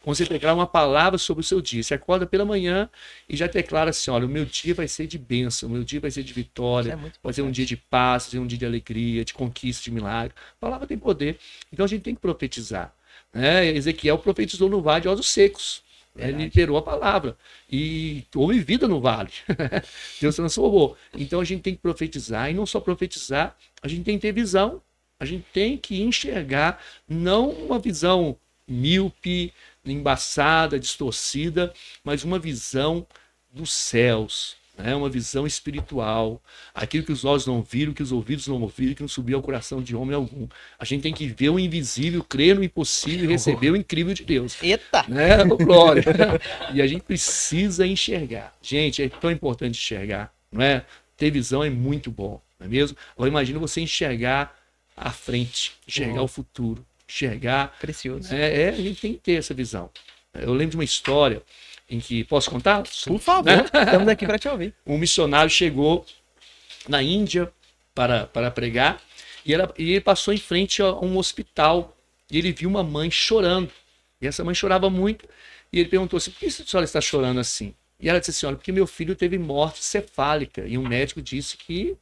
Quando você declara uma palavra sobre o seu dia, você acorda pela manhã e já declara assim, olha, o meu dia vai ser de bênção, o meu dia vai ser de vitória, vai ser um dia de paz, vai ser um dia de alegria, de conquista, de milagre. A palavra tem poder, então a gente tem que profetizar. Né? Ezequiel profetizou no vale de ossos secos. Ele liberou a palavra. E houve vida no vale. Deus transformou. Então a gente tem que profetizar. E não só profetizar, a gente tem que ter visão. A gente tem que enxergar, não uma visão míope, embaçada, distorcida, mas uma visão dos céus, né? Uma visão espiritual, aquilo que os olhos não viram, que os ouvidos não ouviram, que não subiu ao coração de homem algum. A gente tem que ver o invisível, crer no impossível e receber o incrível de Deus. Eita! Né? Glória! E a gente precisa enxergar. Gente, é tão importante enxergar, não é? Ter visão é muito bom, não é mesmo? Agora imagina você enxergar à frente, enxergar o futuro, enxergar. Precioso. A gente tem que ter essa visão. Eu lembro de uma história em que. Posso contar? Por favor, né? estamos aqui para te ouvir. Um missionário chegou na Índia para pregar e ele passou em frente a um hospital e ele viu uma mãe chorando. E essa mãe chorava muito e ele perguntou assim: por que a senhora está chorando assim? E ela disse assim: olha, porque meu filho teve morte cefálica e um médico disse que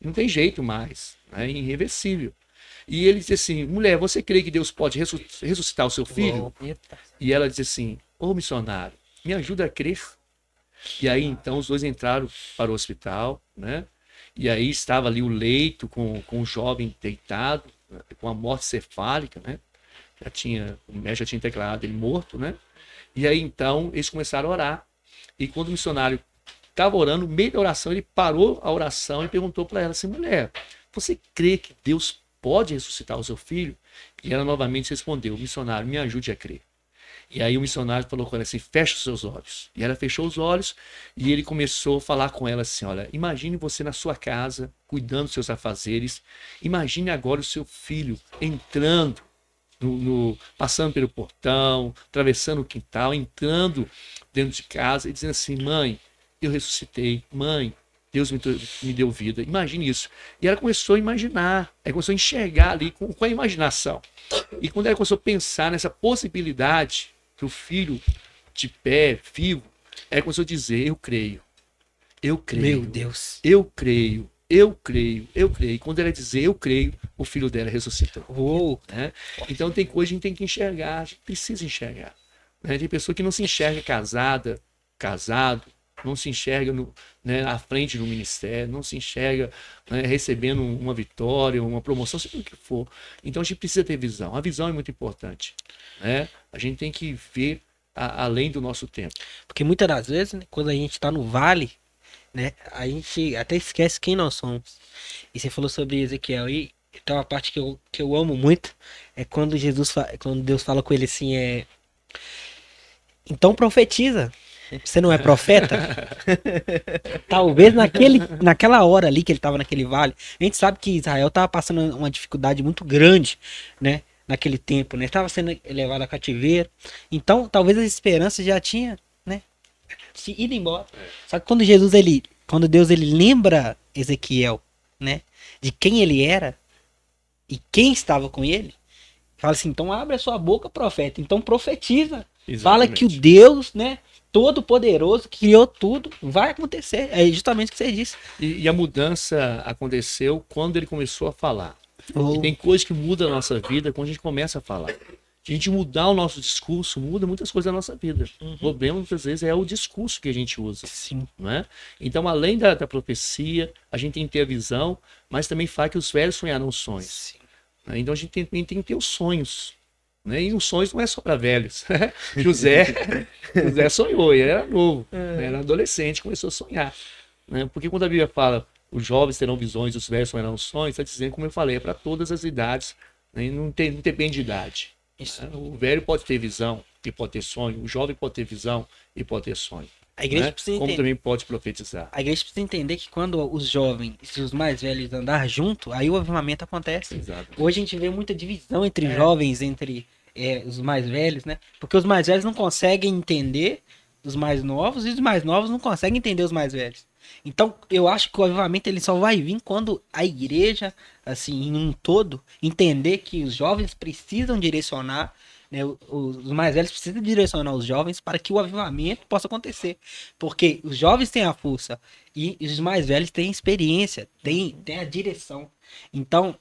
não tem jeito mais, é irreversível. E ele disse assim: mulher, você crê que Deus pode ressuscitar o seu filho? E ela disse assim: ô missionário, me ajuda a crer. E aí então os dois entraram para o hospital, né? E aí estava ali o leito com o jovem deitado, né? Com a morte cefálica, né? O médico já tinha declarado ele morto, né? E aí então eles começaram a orar. E quando o missionário estava orando, no meio da oração, ele parou a oração e perguntou para ela assim: mulher, você crê que Deus pode ressuscitar o seu filho? E ela novamente respondeu: missionário, me ajude a crer. E aí o missionário falou com ela assim: fecha os seus olhos. E ela fechou os olhos e ele começou a falar com ela assim: olha, imagine você na sua casa, cuidando dos seus afazeres. Imagine agora o seu filho entrando, passando pelo portão, atravessando o quintal, entrando dentro de casa e dizendo assim: mãe, eu ressuscitei. Mãe, Deus me deu vida. Imagine isso. E ela começou a imaginar, ela começou a enxergar ali com a imaginação. E quando ela começou a pensar nessa possibilidade que o filho de pé, vivo, ela começou a dizer: eu creio. Eu creio. Meu Deus. Eu creio. Eu creio. Eu creio. E quando ela dizer eu creio, o filho dela ressuscitou. Uou. Né? Então tem coisa que a gente tem que enxergar. A gente precisa enxergar. Né? Tem pessoa que não se enxerga casado, não se enxerga à frente do ministério, não se enxerga, né, recebendo uma vitória, uma promoção, seja o que for. Então a gente precisa ter visão. A visão é muito importante. Né? A gente tem que ver além do nosso tempo. Porque muitas das vezes, né, quando a gente está no vale, né, a gente até esquece quem nós somos. E você falou sobre Ezequiel, e tem uma parte que eu amo muito, é quando quando Deus fala com ele assim, então profetiza. Você não é profeta? Talvez naquela hora ali que ele estava naquele vale. A gente sabe que Israel estava passando uma dificuldade muito grande, né? Naquele tempo, né? Estava sendo levado a cativeiro. Então, talvez as esperanças já tinha, né? Se ido embora. Só que quando Deus lembra Ezequiel, né? De quem ele era e quem estava com ele, fala assim: então abre a sua boca, profeta. Então profetiza. Exatamente. Fala que o Deus, né? Todo-Poderoso, que criou tudo, vai acontecer. É justamente o que você disse. E a mudança aconteceu quando ele começou a falar. E tem coisas que mudam a nossa vida quando a gente começa a falar. Se a gente mudar o nosso discurso, muda muitas coisas da nossa vida. O problema, muitas vezes, é o discurso que a gente usa. Sim. Não é? Então, além da profecia, a gente tem que ter a visão, mas também fala que os velhos sonharão sonhos. Sim. Então, a gente tem que ter os sonhos. Né? E os sonhos não é só para velhos. José sonhou, ele era novo, era adolescente, começou a sonhar. Né? Porque quando a Bíblia fala os jovens terão visões, os velhos sonharão sonhos, está dizendo, como eu falei, é para todas as idades, né? Não depende de idade. Né? O velho pode ter visão e pode ter sonho, o jovem pode ter visão e pode ter sonho. A igreja né? precisa Como entender. também pode profetizar. A igreja precisa entender que quando os jovens e os mais velhos andar junto, aí o avivamento acontece. Exato. Hoje a gente vê muita divisão entre jovens, entre os mais velhos, né? Porque os mais velhos não conseguem entender os mais novos e os mais novos não conseguem entender os mais velhos. Então, eu acho que o avivamento ele só vai vir quando a igreja, assim, em um todo, entender que os jovens precisam direcionar, né, os mais velhos precisam direcionar os jovens para que o avivamento possa acontecer. Porque os jovens têm a força e os mais velhos têm experiência, têm a direção. Então,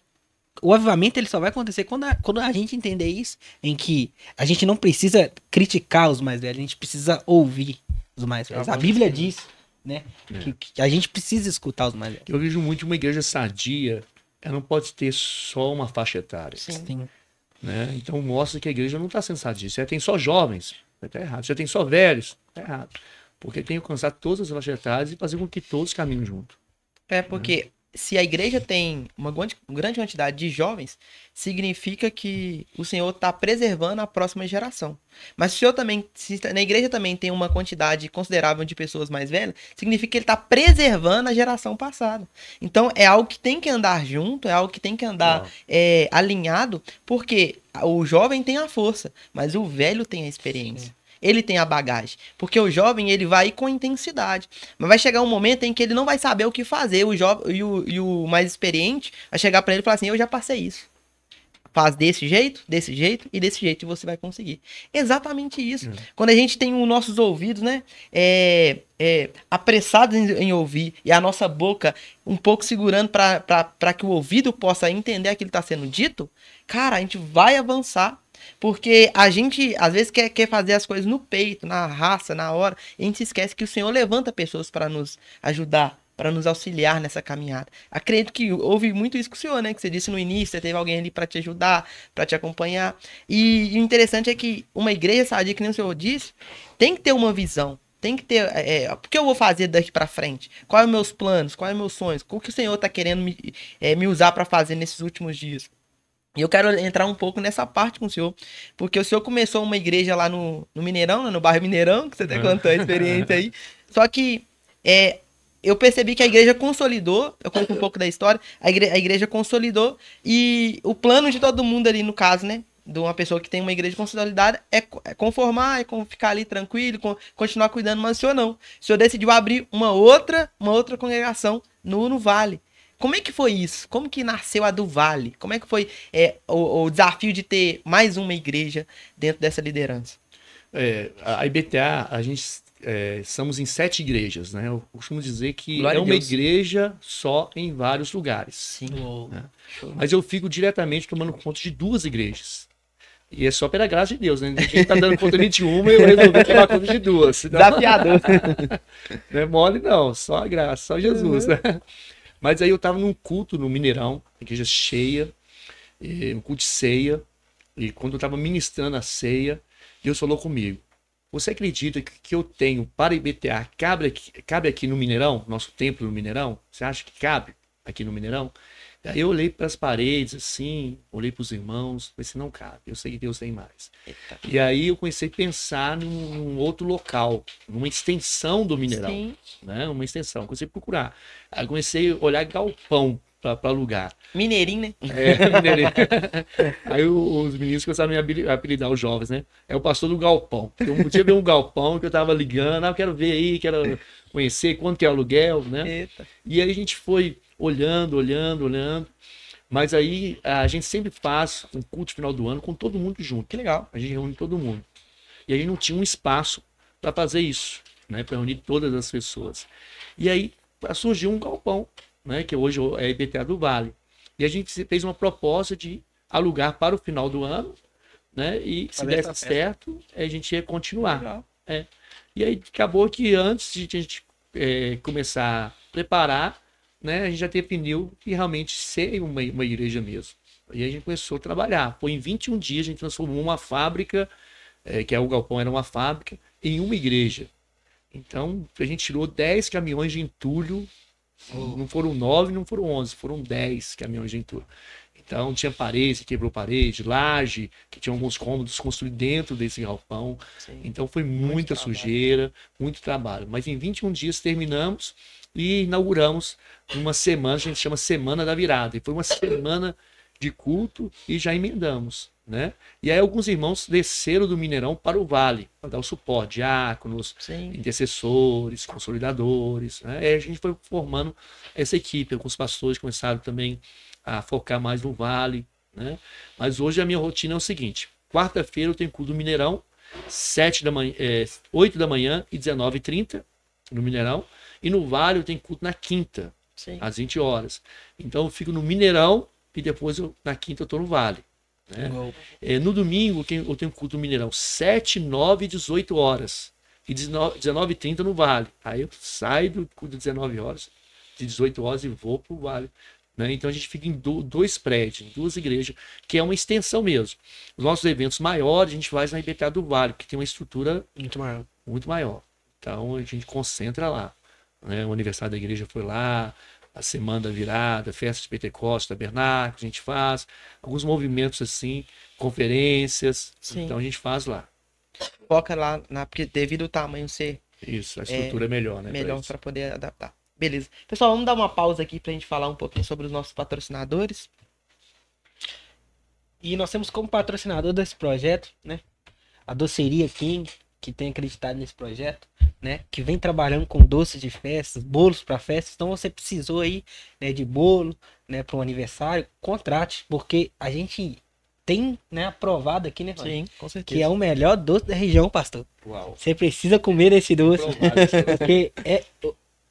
o avivamento ele só vai acontecer quando a gente entender isso, em que a gente não precisa criticar os mais velhos, a gente precisa ouvir os mais velhos. A Bíblia diz, né, que a gente precisa escutar os mais velhos. Eu vejo muito uma igreja sadia, ela não pode ter só uma faixa etária. Sim. Né? Então mostra que a igreja não está sendo sadia. Se tem só jovens, está errado. Se tem só velhos, está errado. Porque tem que alcançar todas as faixas etárias e fazer com que todos caminhem junto. Porque se a igreja tem uma grande quantidade de jovens, significa que o Senhor está preservando a próxima geração. Mas se o Senhor também, se na igreja também tem uma quantidade considerável de pessoas mais velhas, significa que ele está preservando a geração passada. Então é algo que tem que andar junto, é algo que tem que andar alinhado, porque o jovem tem a força, mas o velho tem a experiência. Sim. Ele tem a bagagem. Porque o jovem, ele vai com intensidade. Mas vai chegar um momento em que ele não vai saber o que fazer. O jovem e o mais experiente vai chegar para ele e falar assim, eu já passei isso. Faz desse jeito e desse jeito e você vai conseguir. Exatamente isso. Quando a gente tem os nossos ouvidos, né, apressados em ouvir e a nossa boca um pouco segurando para que o ouvido possa entender aquilo que está sendo dito, cara, a gente vai avançar. Porque a gente, às vezes, quer fazer as coisas no peito, na raça, na hora. E a gente se esquece que o Senhor levanta pessoas para nos ajudar, para nos auxiliar nessa caminhada. Acredito que houve muito isso com o Senhor, né? Que você disse no início, você teve alguém ali para te ajudar, para te acompanhar. E o interessante é que uma igreja sadia, que nem o Senhor disse, tem que ter uma visão. Tem que ter... o que eu vou fazer daqui para frente? Quais são meus planos? Quais são meus sonhos? O que o Senhor está querendo me usar para fazer nesses últimos dias? E eu quero entrar um pouco nessa parte com o senhor, porque o senhor começou uma igreja lá no Mineirão, né, no bairro Mineirão, que você até contou a experiência aí. Só que eu percebi que a igreja consolidou, eu conto um pouco da história, a igreja consolidou e o plano de todo mundo ali, no caso, né, de uma pessoa que tem uma igreja consolidada, é conformar, ficar ali tranquilo, continuar cuidando, mas o senhor não. O senhor decidiu abrir uma outra congregação no Vale. Como é que foi isso? Como que nasceu a do Vale? Como é que foi o desafio de ter mais uma igreja dentro dessa liderança? A IBTA, a gente estamos em 7 igrejas, né? Eu costumo dizer que Glória é uma igreja só em vários lugares. Sim. Né? Mas eu fico diretamente tomando conta de 2 igrejas. E é só pela graça de Deus, né? A gente tá dando conta de uma e eu resolvi tomar conta de 2. Senão... Desafiador. Não é mole não, só a graça, só Jesus, né? Mas aí eu estava num culto no Mineirão, igreja cheia, um culto de ceia, e quando eu estava ministrando a ceia, Deus falou comigo, você acredita que eu tenho para IBTA, cabe aqui no Mineirão, nosso templo no Mineirão? Você acha que cabe aqui no Mineirão? Aí eu olhei para as paredes, assim, olhei para os irmãos, falei assim, não cabe, eu sei que Deus tem mais. Eita. E aí eu comecei a pensar num outro local, numa extensão do Mineirão. Sim. Né? Uma extensão, comecei a procurar. Aí comecei a olhar galpão para alugar. Mineirinho, né? Mineirinho. Aí os meninos começaram a me apelidar, os jovens, né? É o pastor do galpão. Eu não podia ver um galpão que eu tava ligando, eu quero ver aí, quero conhecer quanto que é o aluguel, né? Eita. E aí a gente foi olhando. Mas aí a gente sempre faz um culto final do ano com todo mundo junto. Que legal. A gente reúne todo mundo. E aí não tinha um espaço para fazer isso, né? Para reunir todas as pessoas. E aí surgiu um galpão, né? Que hoje é a IBTA do Vale. E a gente fez uma proposta de alugar para o final do ano, né? E se desse certo, a gente ia continuar. E aí acabou que antes de a gente começar a preparar, né, a gente já definiu que realmente ser uma igreja mesmo. E aí a gente começou a trabalhar. Foi em 21 dias, a gente transformou uma fábrica, que o galpão era uma fábrica, em uma igreja. Então, a gente tirou 10 caminhões de entulho. Não foram 9, não foram 11, foram 10 caminhões de entulho. Então, tinha parede, que quebrou parede, laje, que tinha alguns cômodos construídos dentro desse galpão. Sim. Então, foi muita sujeira, muito trabalho. Mas em 21 dias terminamos e inauguramos uma semana, a gente chama Semana da Virada. E foi uma semana de culto e já emendamos, né? E aí alguns irmãos desceram do Mineirão para o Vale, para dar o suporte, diáconos, intercessores, consolidadores, né? E a gente foi formando essa equipe, alguns pastores começaram também a focar mais no Vale, né? Mas hoje a minha rotina é o seguinte, quarta-feira eu tenho culto do Mineirão, 8 da manhã e 19h30 no Mineirão, e no Vale eu tenho culto na quinta, às 20 horas. Então eu fico no Mineirão e depois na quinta eu estou no Vale. Né? Igual. No domingo eu tenho culto no Mineirão, 7, 9 e 18 horas. E 19h30 no Vale. Aí eu saio do culto de 19 horas, de 18 horas e vou para o Vale. Né? Então a gente fica em dois prédios, em duas igrejas, que é uma extensão mesmo. Os nossos eventos maiores a gente faz na IBTA do Vale, que tem uma estrutura Muito maior. muito maior. Então a gente concentra lá. Né? O aniversário da igreja foi lá, a semana da virada, festa de Pentecostes, tabernáculo, a gente faz alguns movimentos assim, conferências. Sim. Então a gente faz lá. Foca lá, porque devido ao tamanho ser Isso, a estrutura é melhor, né? melhor para poder adaptar. Beleza. Pessoal, vamos dar uma pausa aqui pra gente falar um pouquinho sobre os nossos patrocinadores. E nós temos como patrocinador desse projeto, né? A Doceria King, que tem acreditado nesse projeto, né? Que vem trabalhando com doces de festas, bolos para festas. Então você precisou aí, né, de bolo, né, para um aniversário, contrate, porque a gente tem, né, aprovado aqui, né, Sim, com certeza. que é o melhor doce da região, pastor. Uau. Você precisa comer esse doce, Aprovado. porque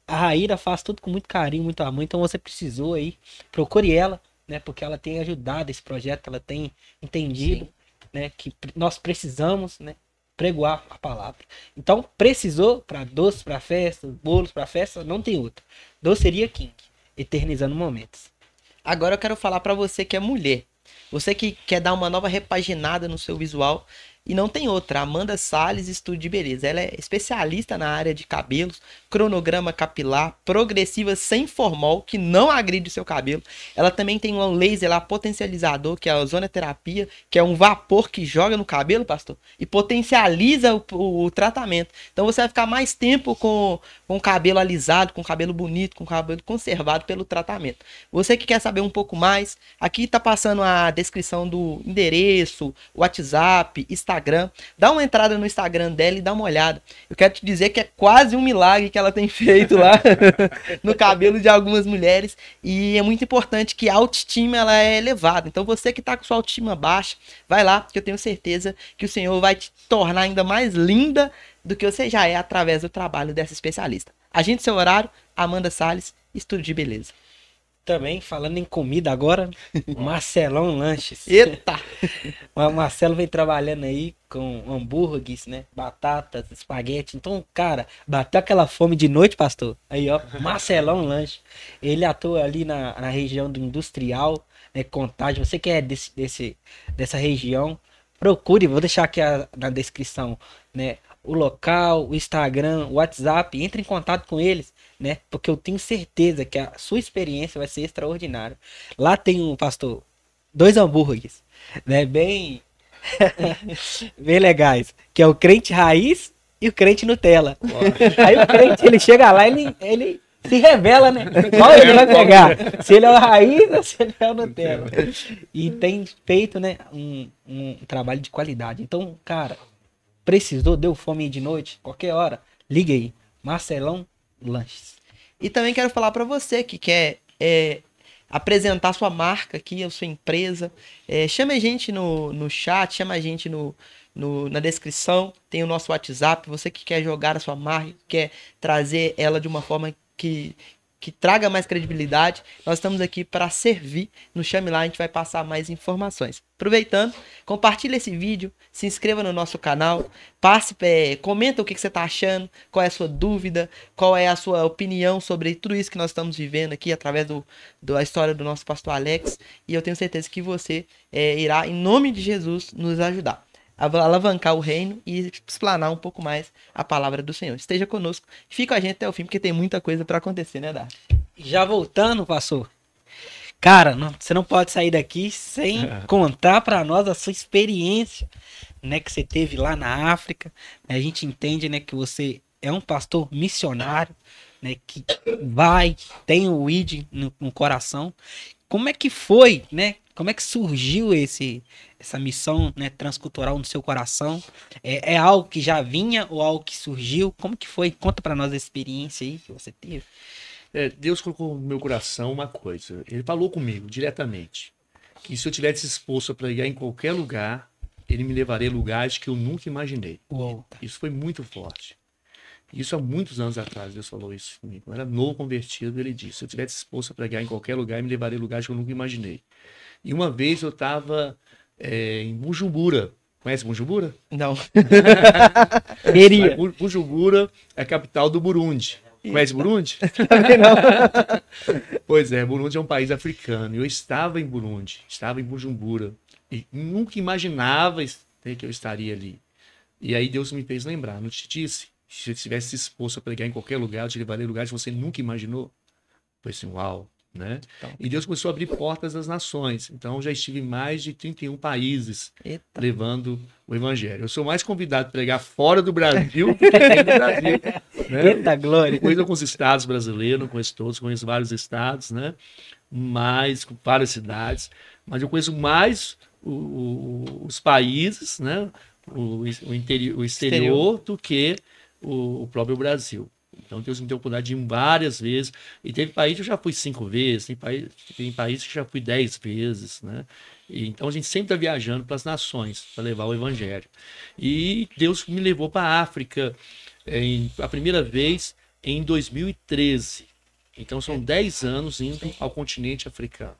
a Raíra faz tudo com muito carinho, muito amor. Então você precisou aí, procure ela, né? Porque ela tem ajudado esse projeto, ela tem entendido, né? Que nós precisamos, né? Pregoar a palavra. Então precisou para doces, para festa, bolos para festa, não tem outra. Doceria King, eternizando momentos. Agora eu quero falar pra você que é mulher. Você que quer dar uma nova repaginada no seu visual. E não tem outra, Amanda Salles, Estúdio de Beleza. Ela é especialista na área de cabelos, cronograma capilar, progressiva sem formol, que não agride o seu cabelo. Ela também tem um laser lá, potencializador, que é a ozonoterapia, que é um vapor que joga no cabelo, pastor, e potencializa o tratamento. Então você vai ficar mais tempo com o cabelo alisado, com o cabelo bonito, com o cabelo conservado pelo tratamento. Você que quer saber um pouco mais, aqui tá passando a descrição do endereço, WhatsApp, Instagram. Dá uma entrada no Instagram dela e dá uma olhada. Eu quero te dizer que é quase um milagre que ela tem feito lá no cabelo de algumas mulheres. E é muito importante que a autoestima ela é elevada. Então você que tá com sua autoestima baixa, vai lá, que eu tenho certeza que o Senhor vai te tornar ainda mais linda do que você já é através do trabalho dessa especialista. Agende seu horário, Amanda Salles, Estúdio de Beleza. Também, falando em comida agora, Marcelão Lanches. Eita! O Marcelo vem trabalhando aí com hambúrgueres, né? Batatas, espaguete. Então, cara, bateu aquela fome de noite, pastor. Aí, ó, Marcelão Lanche. Ele atua ali na região do Industrial, né? Contagem. Você que é dessa região, procure. Vou deixar aqui na descrição, né? O local, o Instagram, o WhatsApp. Entre em contato com eles, né? Porque eu tenho certeza que a sua experiência vai ser extraordinária. Lá tem pastor, 2 hambúrgueres, né? Bem legais, que é o crente raiz e o crente Nutella. Aí o crente, ele chega lá, ele se revela, né? Qual ele vai pegar? Se ele é o raiz ou se ele é o Nutella. E tem feito, né, um trabalho de qualidade. Então, cara, precisou, deu fome de noite, qualquer hora, liga aí. Marcelão Lanches. E também quero falar para você que quer apresentar sua marca aqui, a sua empresa. Chame a gente no chat, chama a gente na descrição. Tem o nosso WhatsApp. Você que quer jogar a sua marca, quer trazer ela de uma forma que traga mais credibilidade, nós estamos aqui para servir. Nos chame lá, a gente vai passar mais informações. Aproveitando, compartilhe esse vídeo, se inscreva no nosso canal, comenta o que você está achando, qual é a sua dúvida, qual é a sua opinião sobre tudo isso que nós estamos vivendo aqui através da história do nosso pastor Alex. E eu tenho certeza que você irá, em nome de Jesus, nos ajudar a alavancar o reino e explanar um pouco mais a palavra do Senhor. Esteja conosco, fique com a gente até o fim, porque tem muita coisa para acontecer, né, Dá? Já voltando, pastor. Cara, você não pode sair daqui sem contar para nós a sua experiência, né, que você teve lá na África. A gente entende, né, que você é um pastor missionário, né, que tem o ID no coração. Como é que foi, né? Como é que surgiu essa missão, né, transcultural no seu coração? É algo que já vinha ou algo que surgiu? Como que foi? Conta para nós a experiência aí que você teve. Deus colocou no meu coração uma coisa. Ele falou comigo diretamente que se eu tivesse disposto a pregar em qualquer lugar, ele me levaria a lugares que eu nunca imaginei. Uou. Isso foi muito forte. Isso há muitos anos atrás, Deus falou isso comigo. Eu era novo convertido, ele disse, se eu tivesse disposto a pregar em qualquer lugar, me levaria a lugares que eu nunca imaginei. E uma vez eu estava em Bujumbura. Conhece Bujumbura? Não. Queria. Bujumbura é a capital do Burundi. Conhece Burundi? Também não. Pois é, Burundi é um país africano. Eu estava em Burundi, estava em Bujumbura. E nunca imaginava que eu estaria ali. E aí Deus me fez lembrar. Não te disse? Se eu tivesse disposto a pregar em qualquer lugar, eu te levaria a lugares que você nunca imaginou. Foi assim, uau. Né? Então. E Deus começou a abrir portas das nações. Então, já estive em mais de 31 países Eita. levando o evangelho. Eu sou mais convidado a pregar fora do Brasil do que dentro do Brasil. Né? Eita glória. Conheço alguns estados brasileiros, não conheço todos, conheço vários estados, né? Mas, com várias cidades. Mas eu conheço mais os países, né? O exterior do que o próprio Brasil. Então, Deus me deu a oportunidade de ir várias vezes. E teve país que eu já fui 5 vezes, tem países que eu já fui 10 vezes, né? E, então, a gente sempre está viajando para as nações, para levar o evangelho. E Deus me levou para a África a primeira vez em 2013. Então, são 10 anos indo ao continente africano.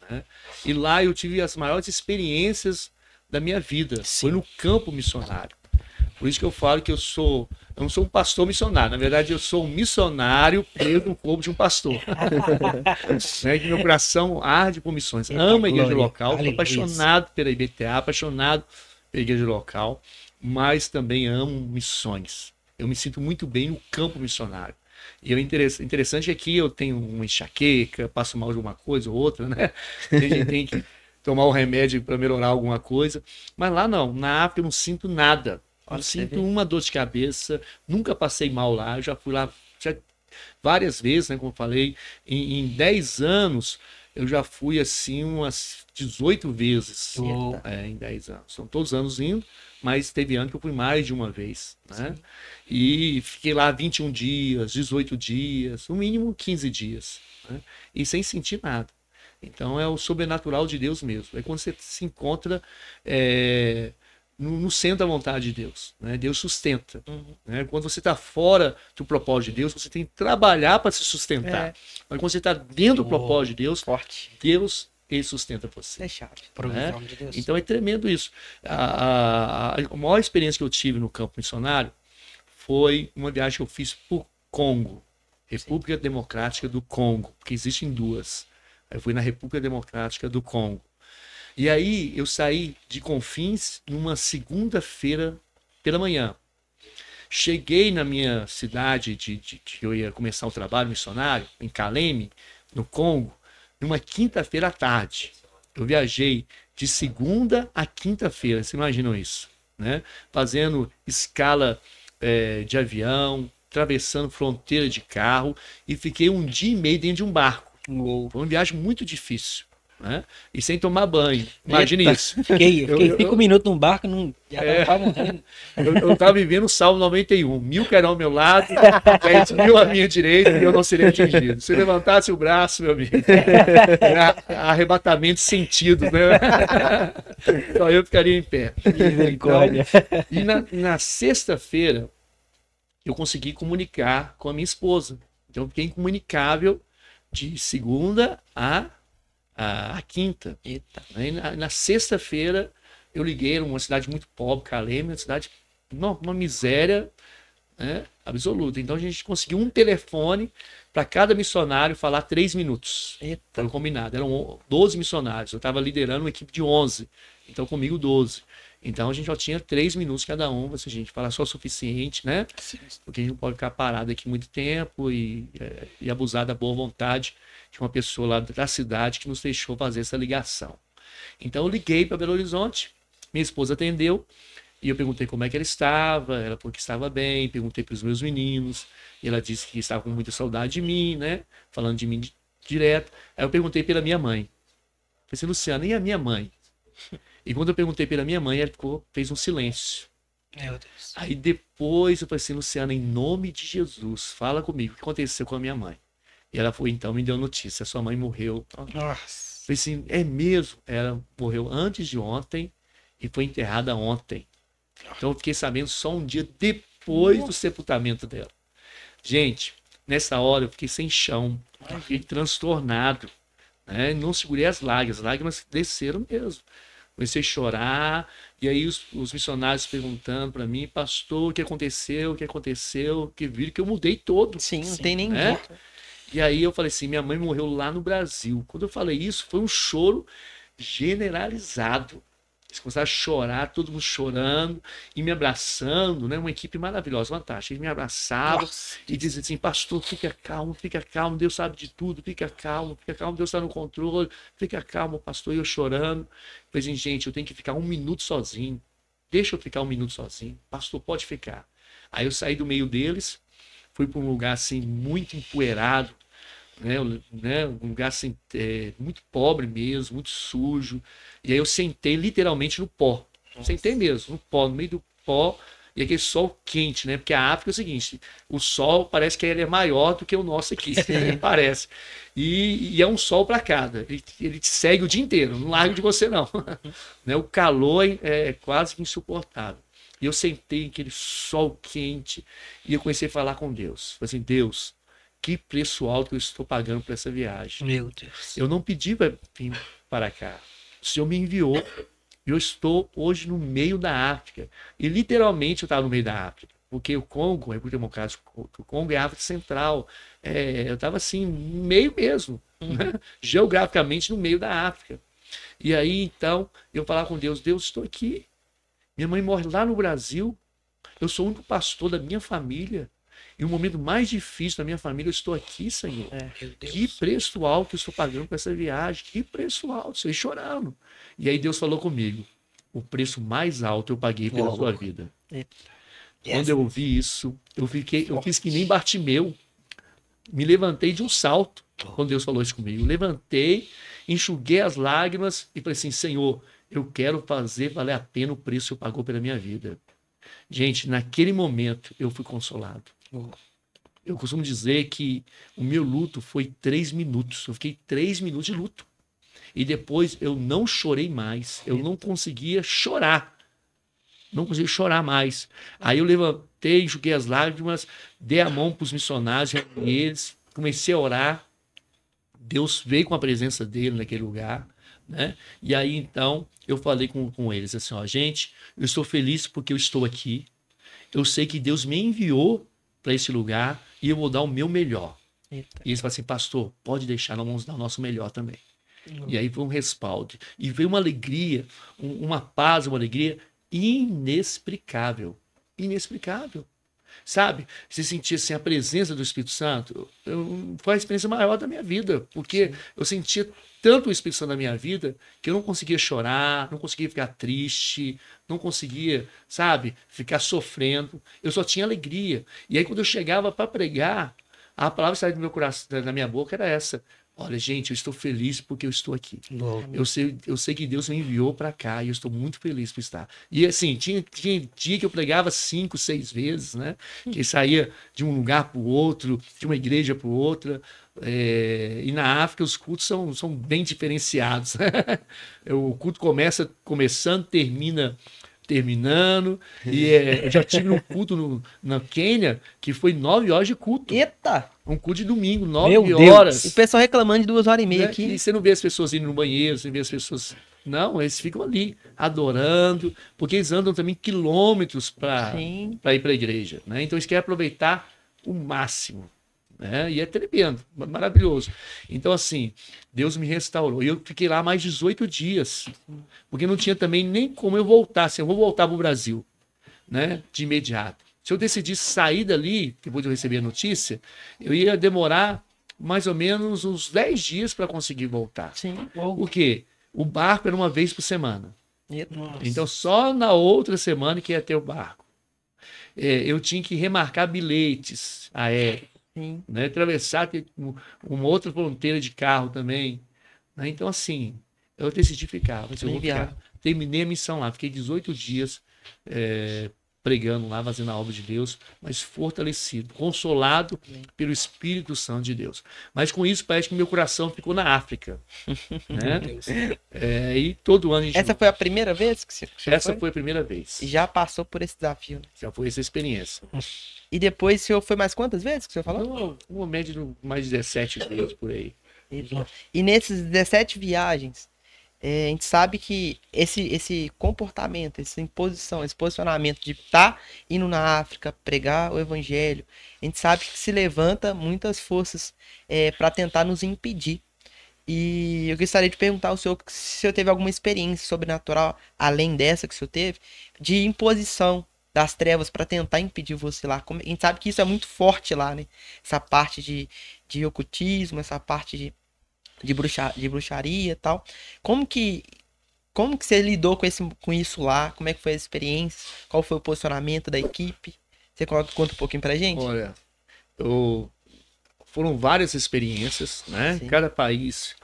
Né? E lá eu tive as maiores experiências da minha vida. Foi no campo missionário. Por isso que eu falo que eu não sou um pastor missionário. Na verdade, eu sou um missionário preso no corpo de um pastor. Né? Que meu coração arde por missões. Amo a igreja local, sou apaixonado pela IBTA, apaixonado pela igreja local, mas também amo missões. Eu me sinto muito bem no campo missionário. E o interessante é que eu tenho uma enxaqueca, passo mal de uma coisa ou outra, né? A gente tem que tomar um remédio para melhorar alguma coisa. Mas lá não, na África eu não sinto nada. Eu sinto uma dor de cabeça, nunca passei mal lá, eu já fui lá várias vezes, né, como eu falei, em 10 anos eu já fui assim umas 18 vezes em 10 anos. São todos os anos indo, mas teve ano que eu fui mais de uma vez, né? E fiquei lá 21 dias, 18 dias, no mínimo 15 dias, né? E sem sentir nada. Então é o sobrenatural de Deus mesmo. É quando você se encontra no centro da vontade de Deus, né? Deus sustenta. Né? Quando você está fora do propósito de Deus, você tem que trabalhar para se sustentar. Mas quando você está dentro do propósito de Deus, Deus, ele sustenta você. É chave. Provisão de Deus. Então é tremendo isso. A maior experiência que eu tive no campo missionário foi uma viagem que eu fiz por Congo, República Democrática do Congo, porque existem duas. Eu fui na República Democrática do Congo. E aí eu saí de Confins numa segunda-feira pela manhã. Cheguei na minha cidade que eu ia começar o trabalho missionário, em Caleme, no Congo, numa quinta-feira à tarde. Eu viajei de segunda a quinta-feira, vocês imaginam isso, né? Fazendo escala de avião, atravessando fronteira de carro, e fiquei 1 dia e meio dentro de um barco. Foi uma viagem muito difícil. Né? E sem tomar banho. Imagine isso. Fiquei 5 minutos num barco, já tava morrendo. Eu tava vivendo o Salmo 91. 1000 cairão ao meu lado, 10.000 à minha direita, e eu não serei atingido. Se levantasse o braço, meu amigo, arrebatamento sentido, né? Então eu ficaria em pé. Misericórdia. Então, e na sexta-feira, eu consegui comunicar com a minha esposa. Então eu fiquei incomunicável de segunda a quinta. Aí, na sexta-feira eu liguei, era uma cidade muito pobre, Caleme, uma cidade, uma miséria, né, absoluta. Então a gente conseguiu um telefone para cada missionário falar 3 minutos. Foi combinado. Eram 12 missionários. Eu estava liderando uma equipe de 11. Então comigo 12. Então a gente só tinha 3 minutos cada um. Se a gente falar só o suficiente, né? Porque a gente não pode ficar parado aqui muito tempo e abusar da boa vontade de uma pessoa lá da cidade que nos deixou fazer essa ligação. Então eu liguei para Belo Horizonte, minha esposa atendeu, e eu perguntei como é que ela estava, ela falou que estava bem, perguntei para os meus meninos, e ela disse que estava com muita saudade de mim, né? Falando de mim direto. Aí eu perguntei pela minha mãe. Eu falei assim, Luciana, e a minha mãe? E quando eu perguntei pela minha mãe, ela fez um silêncio. Meu Deus. Aí depois eu falei assim, Luciana, em nome de Jesus, fala comigo, o que aconteceu com a minha mãe? E ela foi, então, me deu notícia, sua mãe morreu. Nossa. Falei assim, é mesmo? Ela morreu antes de ontem e foi enterrada ontem. Então eu fiquei sabendo só um dia depois do sepultamento dela. Gente, nessa hora eu fiquei sem chão, eu fiquei transtornado, né? Não segurei as lágrimas desceram mesmo. Comecei a chorar, e aí os missionários perguntando para mim, pastor, o que aconteceu? O que aconteceu? Que viram que eu mudei todo. Sim, não tem nem né? jeito. E aí eu falei assim, minha mãe morreu lá no Brasil. Quando eu falei isso, foi um choro generalizado. Eles começaram a chorar, todo mundo chorando e me abraçando, né? Uma equipe maravilhosa, fantástica. Eles me abraçavam e diziam assim, pastor, fica calmo, Deus sabe de tudo, fica calmo, Deus está no controle, fica calmo, pastor. E eu chorando. Falei assim, gente, eu tenho que ficar um minuto sozinho. Deixa eu ficar um minuto sozinho. Pastor, pode ficar. Aí eu saí do meio deles, fui para um lugar assim, muito empoeirado, né, um lugar assim, muito pobre mesmo, muito sujo. E aí eu sentei literalmente no pó. Sentei mesmo, no pó, no meio do pó, e aquele sol quente, né? Porque a África é o seguinte, o sol parece que ele é maior do que o nosso aqui, parece. E é um sol para cada. Ele te segue o dia inteiro, não larga de você não. Né? O calor é quase que insuportável. E eu sentei aquele sol quente e eu comecei a falar com Deus. Falei assim, Deus, que preço alto eu estou pagando por essa viagem. Meu Deus. Eu não pedi para vir para cá. O Senhor me enviou. E eu estou hoje no meio da África. E literalmente eu estava no meio da África. Porque o Congo, a República Democrática do Congo é a África Central. Eu estava assim, no meio mesmo. Né? Geograficamente no meio da África. E aí, então, eu falava com Deus, Deus, estou aqui. Minha mãe morre lá no Brasil. Eu sou o único pastor da minha família. E o momento mais difícil da minha família, eu estou aqui, Senhor. Que preço alto eu estou pagando por essa viagem. Que preço alto. Você chorando. E aí Deus falou comigo. O preço mais alto eu paguei pela sua vida. Quando eu ouvi isso, eu fiz que nem Bartimeu. Me levantei de um salto. Quando Deus falou isso comigo. Levantei, enxuguei as lágrimas e falei assim, Senhor, eu quero fazer valer a pena o preço que eu pagou pela minha vida. Gente, naquele momento eu fui consolado. Eu costumo dizer que o meu luto foi 3 minutos. Eu fiquei 3 minutos de luto. E depois eu não chorei mais. Eu não conseguia chorar. Não conseguia chorar mais. Aí eu levantei, enxuguei as lágrimas, dei a mão para os missionários, reuni eles, comecei a orar. Deus veio com a presença dele naquele lugar. Né? E aí então eu falei com eles assim, ó, gente, eu estou feliz porque eu estou aqui. Eu sei que Deus me enviou para esse lugar e eu vou dar o meu melhor. Eita. E eles falaram assim, pastor, pode deixar, nós vamos dar o nosso melhor também. E aí foi um respaldo. E veio uma alegria, uma paz, uma alegria inexplicável. Inexplicável. Sabe? Você sentia assim, a presença do Espírito Santo. Foi a experiência maior da minha vida. Porque eu sentia tanto o Espírito Santo na minha vida que eu não conseguia chorar, não conseguia ficar triste, não conseguia, sabe, ficar sofrendo. Eu só tinha alegria. E aí quando eu chegava para pregar, a palavra que saía do meu coração, da minha boca era essa. Olha, gente, eu estou feliz porque eu estou aqui. Eu sei que Deus me enviou para cá e eu estou muito feliz por estar. E assim, tinha dia que eu pregava 5, 6 vezes, né? Que saía de um lugar para o outro, de uma igreja para outra. E na África os cultos são bem diferenciados. O culto começando, terminando. E eu já tive um culto na Quênia que foi 9 horas de culto. Eita! Um culto de domingo, 9 horas. O pessoal reclamando de 2 horas e meia, né? Aqui. E você não vê as pessoas indo no banheiro, você vê as pessoas... Não, eles ficam ali, adorando, porque eles andam também quilômetros para ir para a igreja. Né? Então eles querem aproveitar o máximo. Né? E é tremendo, maravilhoso. Então, assim, Deus me restaurou. E eu fiquei lá mais 18 dias, porque não tinha também nem como eu voltar. Assim, eu vou voltar para o Brasil, né? De imediato. Se eu decidisse sair dali, depois de eu receber a notícia, eu ia demorar mais ou menos uns 10 dias para conseguir voltar. Sim. Por quê? O barco era uma vez por semana. Nossa. Então, só na outra semana que ia ter o barco. Eu tinha que remarcar bilhetes aéreos. Né? Atravessar uma outra fronteira de carro também. Né? Então, assim, eu decidi ficar. Eu vou ficar. Terminei a missão lá. Fiquei 18 dias pregando lá, fazendo a obra de Deus, mas fortalecido, consolado pelo Espírito Santo de Deus. Mas com isso parece que meu coração ficou na África, né? E todo ano a gente... Essa foi a primeira vez que você Essa foi a primeira vez. E já passou por esse desafio, né? Já foi essa experiência. E depois o senhor foi mais quantas vezes que o senhor falou? Uma média de mais de 17 vezes por aí. E nesses 17 viagens, a gente sabe que esse comportamento, essa imposição, esse posicionamento de estar indo na África, pregar o evangelho, a gente sabe que se levanta muitas forças para tentar nos impedir. E eu gostaria de perguntar ao senhor se o senhor teve alguma experiência sobrenatural, além dessa que o senhor teve, de imposição das trevas para tentar impedir você lá. A gente sabe que isso é muito forte lá, né? Essa parte de ocultismo, essa parte de bruxaria e tal. Como que você lidou com isso lá? Como é que foi a experiência? Qual foi o posicionamento da equipe? Você conta um pouquinho pra gente? Olha, foram várias experiências, né? Sim. Cada país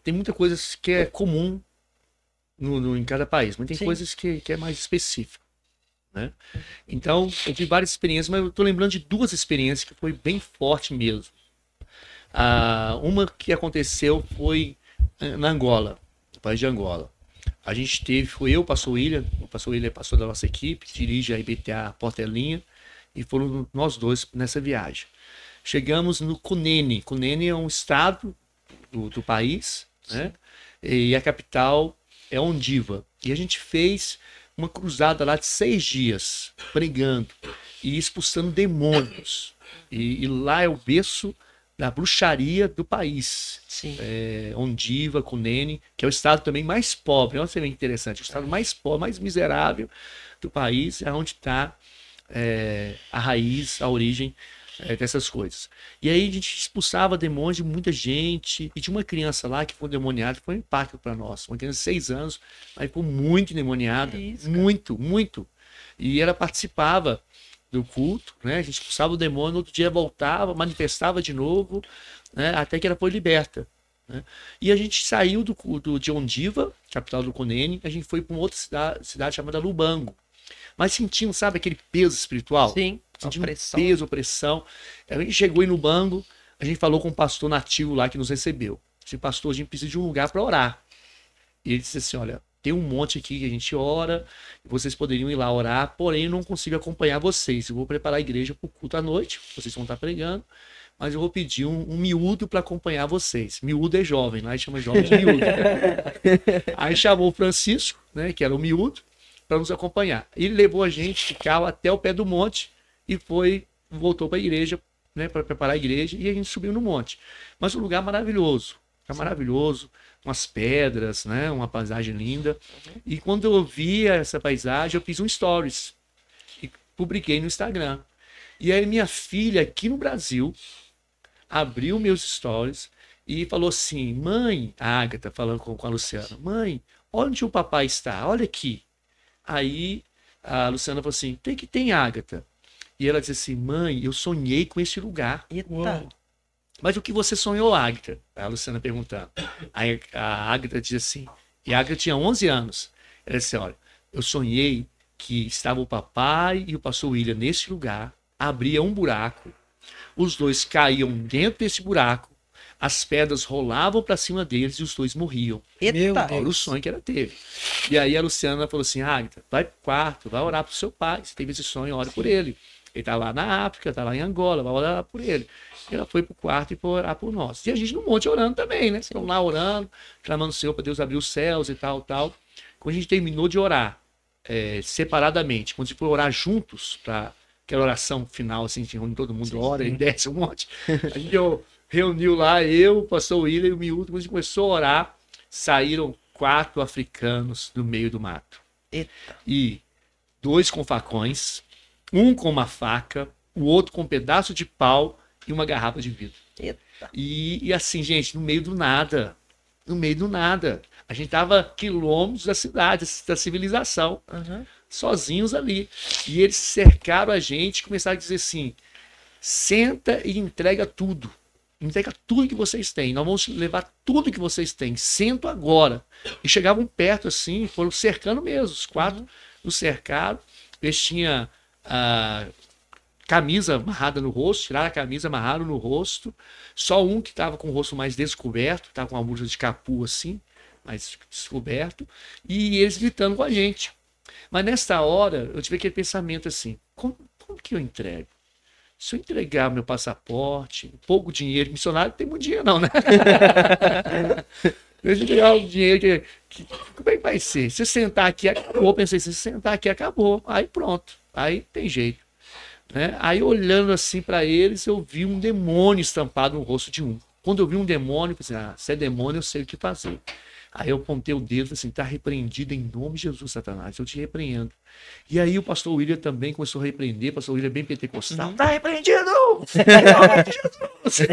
tem muita coisa que é comum em cada país, mas tem Sim. coisas que é mais específico, né? Então, eu tive várias experiências, mas eu tô lembrando de duas experiências que foi bem forte mesmo. Uma que aconteceu foi na Angola, no país de Angola. A gente foi eu, o pastor William é pastor da nossa equipe, dirige a IBTA Portelinha, e foram nós dois nessa viagem. Chegamos no Cunene. Cunene é um estado do país, né? E a capital é Ondiva. E a gente fez uma cruzada lá de 6 dias, pregando e expulsando demônios. E lá é o berço da bruxaria do país. Sim. Ondiva, Cunene, que é o estado também mais pobre. Olha, é interessante, o estado mais pobre, mais miserável do país, é onde está a raiz, a origem dessas coisas. E aí a gente expulsava demônios de muita gente, e de uma criança lá que foi endemoniada, foi um impacto para nós. Uma criança de 6 anos, mas foi muito endemoniada, muito. E ela participava do culto, né? A gente expulsava o demônio, no outro dia voltava, manifestava de novo, né? Até que ela foi liberta, né? E a gente saiu de Ondiva, capital do Cunene, a gente foi para uma outra cidade chamada Lubango. Mas sentindo, sabe, aquele peso espiritual? Sim, sentindo peso, opressão. A gente chegou em Lubango, a gente falou com um pastor nativo lá que nos recebeu. Esse pastor, a gente precisa de um lugar para orar. E ele disse assim, olha, tem um monte aqui que a gente ora, vocês poderiam ir lá orar, porém eu não consigo acompanhar vocês. Eu vou preparar a igreja para o culto à noite, vocês vão estar pregando, mas eu vou pedir um miúdo para acompanhar vocês. Miúdo é jovem, lá a gente chama jovem de miúdo. Aí chamou o Francisco, né, que era o miúdo, para nos acompanhar. Ele levou a gente de carro até o pé do monte e voltou para a igreja, né, para preparar a igreja, e a gente subiu no monte. Mas um lugar maravilhoso, umas pedras, né, uma paisagem linda. E quando eu vi essa paisagem, eu fiz um stories e publiquei no Instagram. E aí minha filha aqui no Brasil abriu meus stories e falou assim, mãe, a Agatha falando com a Luciana, mãe, onde o papai está? Olha aqui. Aí a Luciana falou assim, tem Agatha. E ela disse assim, mãe, eu sonhei com esse lugar. Eita. Mas o que você sonhou, Agatha? A Luciana perguntando. Aí a Agatha disse assim, e a Agatha tinha 11 anos. Ela disse, olha, eu sonhei que estava o papai e o pastor William nesse lugar, abria um buraco, os dois caíam dentro desse buraco, as pedras rolavam para cima deles e os dois morriam. Eita. Olha o sonho que ela teve. E aí a Luciana falou assim, Agatha, vai pro quarto, vai orar pro seu pai, você teve esse sonho, ore por ele. Ele tá lá na África, tá lá em Angola, vai orar por ele. E ela foi pro quarto e foi orar por nós. E a gente no monte orando também, né? Estão lá orando, clamando o Senhor para Deus abrir os céus e tal. Quando a gente terminou de orar separadamente, quando a gente foi orar juntos, para aquela oração final, assim, onde todo mundo ora e desce um monte, a gente reuniu lá, eu, o pastor William e o miúdo, quando a gente começou a orar, saíram 4 africanos do meio do mato. Eita. E 2 com facões, um com uma faca, o outro com um pedaço de pau e uma garrafa de vidro. Eita. E assim, gente, no meio do nada. A gente tava quilômetros da cidade, da civilização, sozinhos ali. E eles cercaram a gente e começaram a dizer assim, senta e entrega tudo. Entrega tudo que vocês têm. Nós vamos levar tudo que vocês têm. Sento agora. E chegavam perto assim, foram cercando mesmo. Os 4 nos cercaram. eles tinham a camisa amarrada no rosto, tiraram a camisa, amarraram no rosto. Só um que estava com o rosto mais descoberto, estava com uma blusa de capu assim, mais descoberto, e eles gritando com a gente. Mas nessa hora, eu tive aquele pensamento assim, como que eu entrego? Se eu entregar meu passaporte, pouco dinheiro, missionário não tem muito dinheiro não, né? Deixa eu entregar o dinheiro, como é que vai ser? Se sentar aqui, acabou. Pensei, se sentar aqui, acabou. Aí pronto, aí tem jeito. Né? Aí olhando assim para eles, eu vi um demônio estampado no rosto de um. Quando eu vi um demônio, eu falei assim, se é demônio, eu sei o que fazer. Aí eu apontei o dedo e falei assim, está repreendido em nome de Jesus, Satanás, eu te repreendo. E aí o pastor William também começou a repreender, o pastor William é bem pentecostal, está repreendido! Em nome de Jesus!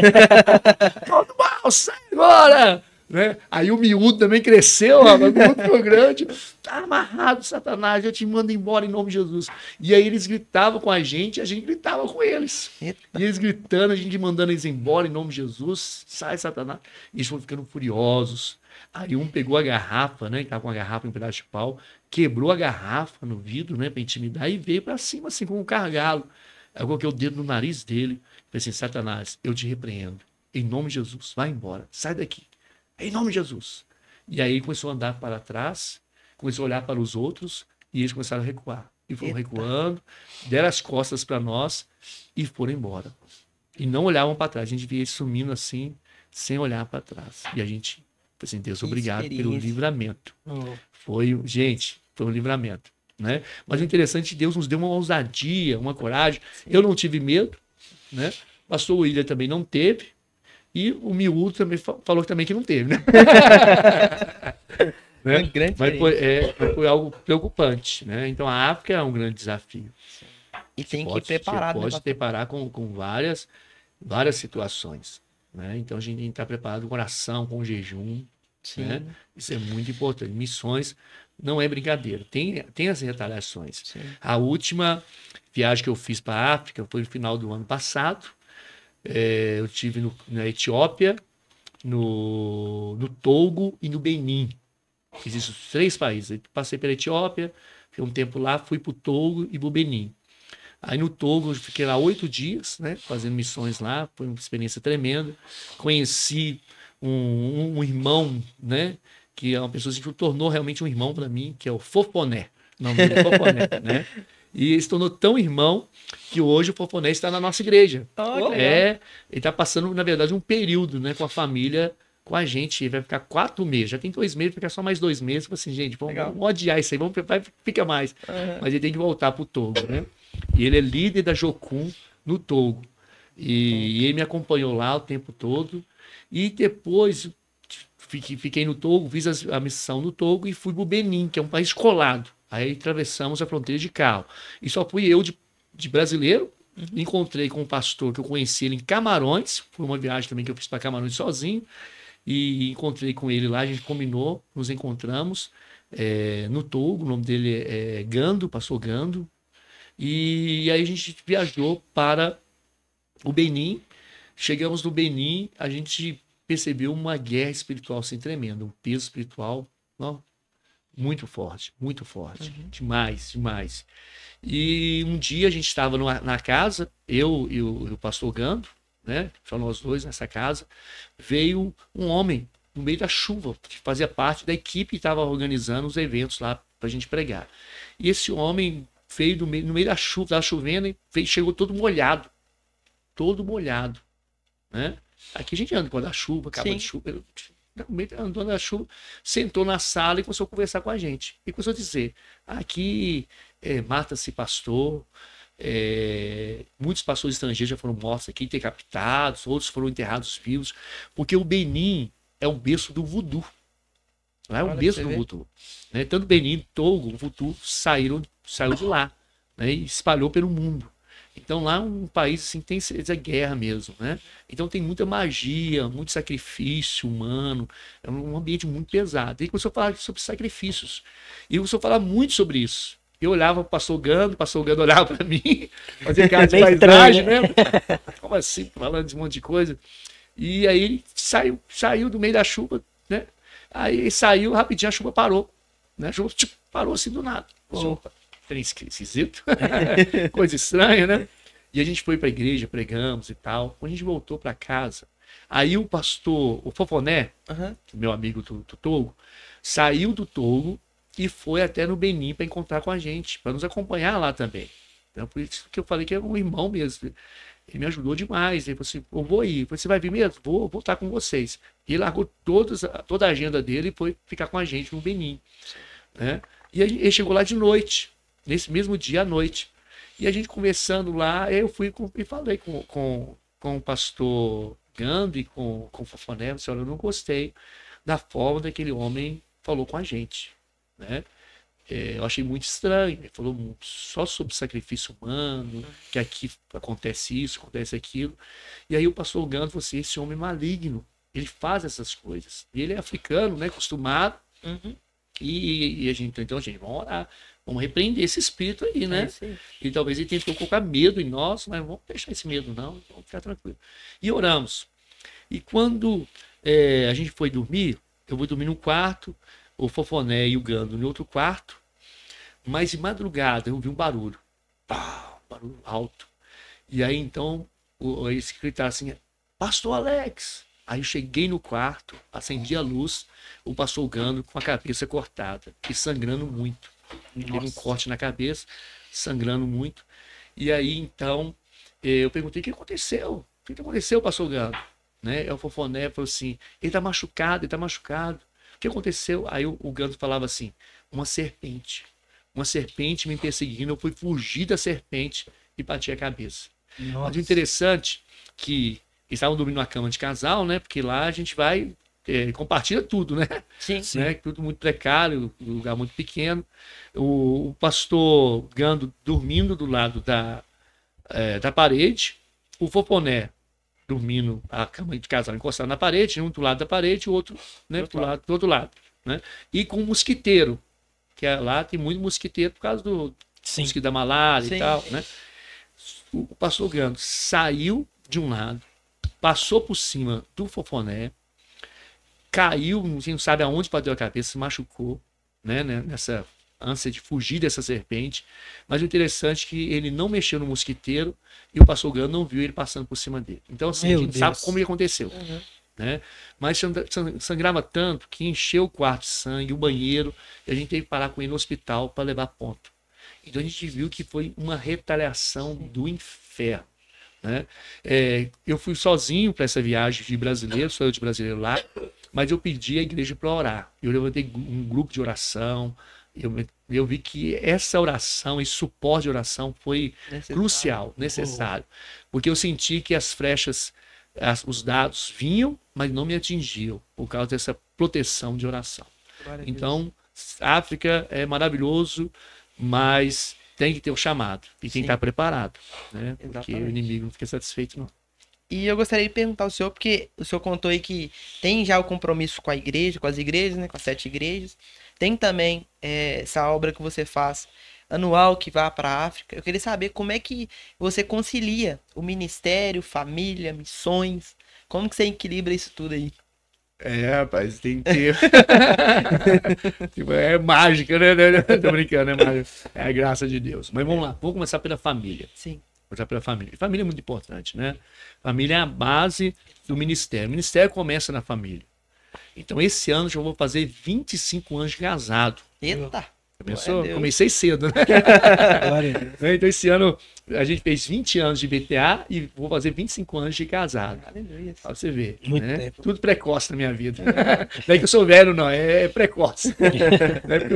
Todo mal, sai agora! Né? Aí o miúdo também cresceu, o miúdo ficou grande, tá amarrado, Satanás, eu te mando embora em nome de Jesus. E aí eles gritavam com a gente gritava com eles. Eita. E eles gritando, a gente mandando eles embora em nome de Jesus, sai Satanás. E eles foram ficando furiosos. Aí um pegou a garrafa, né, que tava com a garrafa em um pedaço de pau, quebrou a garrafa no vidro, né, para intimidar e veio para cima assim com um cargalo. Aí eu coloquei o dedo no nariz dele, falei assim, Satanás, eu te repreendo, em nome de Jesus, vai embora, sai daqui. Em nome de Jesus. E aí começou a andar para trás, começou a olhar para os outros, e eles começaram a recuar. E foram recuando, deram as costas para nós e foram embora. E não olhavam para trás. A gente via eles sumindo assim, sem olhar para trás. E a gente, assim, Deus, obrigado pelo livramento. Foi um livramento. Né? Mas o interessante, Deus nos deu uma ousadia, uma coragem. Eu não tive medo, né? O pastor William também não teve. E o miúdo também falou também que não teve, né? Né? Mas foi algo preocupante, né? Então a África é um grande desafio. E tem que ir preparado. Pode se preparar com várias situações, né? Então a gente tem que estar preparado com oração, com jejum. Né? Isso é muito importante. Missões não é brincadeira. Tem as retaliações. Sim. A última viagem que eu fiz para a África foi no final do ano passado. Eu estive na Etiópia, no Togo e no Benin. Fiz esses 3 países. Eu passei pela Etiópia, fiquei um tempo lá, fui para o Togo e para o Benin. Aí no Togo eu fiquei lá 8 dias, né, fazendo missões lá, foi uma experiência tremenda. Conheci um irmão, né, que é uma pessoa que se tornou realmente um irmão para mim, que é o Fofoné. O nome dele é Fofoné, né? E ele se tornou tão irmão que hoje o Fofoné está na nossa igreja. Ele está passando, na verdade, um período, né, com a família, com a gente. Ele vai ficar 4 meses. Já tem 2 meses, vai ficar só mais 2 meses. Tipo assim, gente, vamos odiar isso aí, fica mais. Mas ele tem que voltar para o Togo, né? E ele é líder da Jocum no Togo. E ele me acompanhou lá o tempo todo. E depois fiquei no Togo, fiz a missão no Togo e fui para o Benin, que é um país colado. Aí atravessamos a fronteira de carro. E só fui eu de brasileiro. Encontrei com um pastor que eu conheci ele em Camarões. Foi uma viagem também que eu fiz para Camarões sozinho. E encontrei com ele lá, a gente combinou, nos encontramos no Togo. O nome dele é Gando, pastor Gando. E aí a gente viajou para o Benin. Chegamos no Benin, a gente percebeu uma guerra espiritual assim, tremenda. Um peso espiritual, não? Muito forte, demais. E um dia a gente estava na casa, eu e o pastor Gando, né? Só nós dois nessa casa. Veio um homem no meio da chuva, que fazia parte da equipe que estava organizando os eventos lá para a gente pregar. E esse homem veio no meio da chuva, estava chovendo, e chegou todo molhado, né? Aqui a gente anda com a chuva, capa de chuva. Andando na chuva, sentou na sala e começou a conversar com a gente. E começou a dizer, aqui mata-se pastor, muitos pastores estrangeiros já foram mortos aqui, decapitados, outros foram enterrados vivos, porque o Benin é o berço do voodoo. Lá é o berço do voodoo. Né? Tanto Benin, Togo, o voodoo saiu de lá, né? E espalhou pelo mundo. Então lá é um país assim, tem essa guerra mesmo, né? Então tem muita magia, muito sacrifício humano, é um ambiente muito pesado. E ele começou a falar sobre sacrifícios. E começou a falar muito sobre isso. Eu olhava para o pastor Gando olhava para mim, fazia cara de paisagem, né? Como assim, falando de um monte de coisa. E aí ele saiu do meio da chuva, né? Aí ele saiu, rapidinho a chuva parou. Né? A chuva parou assim do nada. trem esquisito, coisa estranha, né? E a gente foi para a igreja, pregamos e tal. Quando a gente voltou para casa, aí o pastor, o Fofoné, meu amigo do Togo, saiu do Togo e foi até no Benin para encontrar com a gente, para nos acompanhar lá também. Então, por isso que eu falei que é um irmão mesmo. Ele me ajudou demais. Ele falou assim, eu vou ir. Eu falei, você vai vir mesmo? Vou estar com vocês. E ele largou toda a agenda dele e foi ficar com a gente no Benin. Né? E ele chegou lá de noite, nesse mesmo dia à noite. E a gente conversando lá, eu fui e falei com o pastor Gando e com o Fofoné, eu não gostei da forma daquele homem falou com a gente. Né? Eu achei muito estranho. Ele falou só sobre sacrifício humano, que aqui acontece isso, acontece aquilo. E aí o pastor Gando falou assim, esse homem é maligno, ele faz essas coisas. E ele é africano, né, acostumado. E a gente, então, gente, vamos orar, vamos repreender esse espírito aí, né? E talvez ele tentou colocar medo em nós, mas vamos deixar esse medo não, vamos ficar tranquilo. E oramos. E quando a gente foi dormir, eu vou dormir num quarto, o Fofoné e o Gando no outro quarto, mas de madrugada eu vi um barulho, um barulho alto. E aí então eles gritaram assim, pastor Alex. Aí eu cheguei no quarto, acendi a luz, o pastor Gando com a cabeça cortada e sangrando muito. Teve um corte na cabeça, sangrando muito. E aí então eu perguntei, o que aconteceu? O que aconteceu, pastor Gando? Né? O Fofoné falou assim, ele tá machucado, ele tá machucado. O que aconteceu? Aí o Gando falava assim, uma serpente me perseguindo, eu fui fugir da serpente e bati a cabeça. Mas o interessante que eles estavam dormindo numa cama de casal, né? Porque lá a gente vai, compartilha tudo, né? Sim. Né? Tudo muito precário, um lugar muito pequeno. O pastor Gando dormindo do lado da parede, o Fofoné dormindo, a cama de casal encostada na parede, um do lado da parede, o outro, né, do outro lado. Né? E com um mosquiteiro, que lá tem muito mosquiteiro por causa do mosquito da malária e tal. Né? O pastor Gando saiu de um lado, passou por cima do Fofoné, caiu, não sabe aonde bateu a cabeça, se machucou, né, nessa ânsia de fugir dessa serpente. Mas o interessante é que ele não mexeu no mosquiteiro e o pastor Gando não viu ele passando por cima dele. Então, assim, a gente sabe como que aconteceu. Né? Mas sangrava tanto que encheu o quarto de sangue, o banheiro, e a gente teve que parar com ele no hospital para levar ponto. Então a gente viu que foi uma retaliação do inferno. Né? Eu fui sozinho para essa viagem de brasileiro, sou eu de brasileiro lá, mas eu pedi à igreja para orar. Eu levantei um grupo de oração. Eu vi que essa oração, esse suporte de oração foi crucial, necessário. Porque eu senti que as flechas, os dados vinham, mas não me atingiam, por causa dessa proteção de oração. Então, África é maravilhoso, mas tem que ter o chamado e tem que estar preparado, né? Porque o inimigo não fica satisfeito, não. E eu gostaria de perguntar ao senhor, porque o senhor contou aí que tem já o compromisso com a igreja, com as igrejas, né, com as 7 igrejas. Tem também essa obra que você faz anual que vai para a África. Eu queria saber como é que você concilia o ministério, família, missões. Como que você equilibra isso tudo aí? Rapaz, tem que ter. É mágica, né? Tô brincando, é mágica. É a graça de Deus. Mas vamos lá, vamos começar pela família. Sim. Começar pela família. Família é muito importante, né? Família é a base do ministério. O ministério começa na família. Então, esse ano já vou fazer 25 anos de casado. Eita! Comecei cedo, né? Então, esse ano a gente fez 20 anos de BTA e vou fazer 25 anos de casado. Aleluia. Pra você ver. Muito Né? tempo. Tudo precoce na minha vida. Não é que eu sou velho, não. É precoce. Não é porque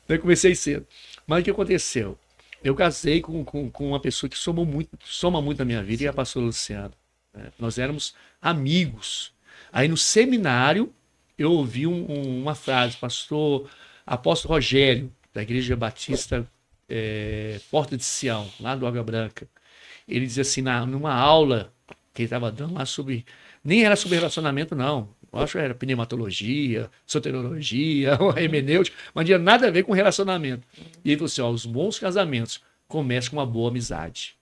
eu comecei cedo. Mas o que aconteceu? Eu casei com uma pessoa que soma muito na minha vida, e a pastora Luciana. Né? Nós éramos amigos. Aí no seminário, eu ouvi uma frase, pastor apóstolo Rogério, da Igreja Batista Porta de Sião, lá do Água Branca. Ele dizia assim, numa aula que ele estava dando lá sobre... Nem era sobre relacionamento, não. Eu acho que era pneumatologia, soteriologia, hermenêutica, mas não tinha nada a ver com relacionamento. E ele falou assim, os bons casamentos começam com uma boa amizade.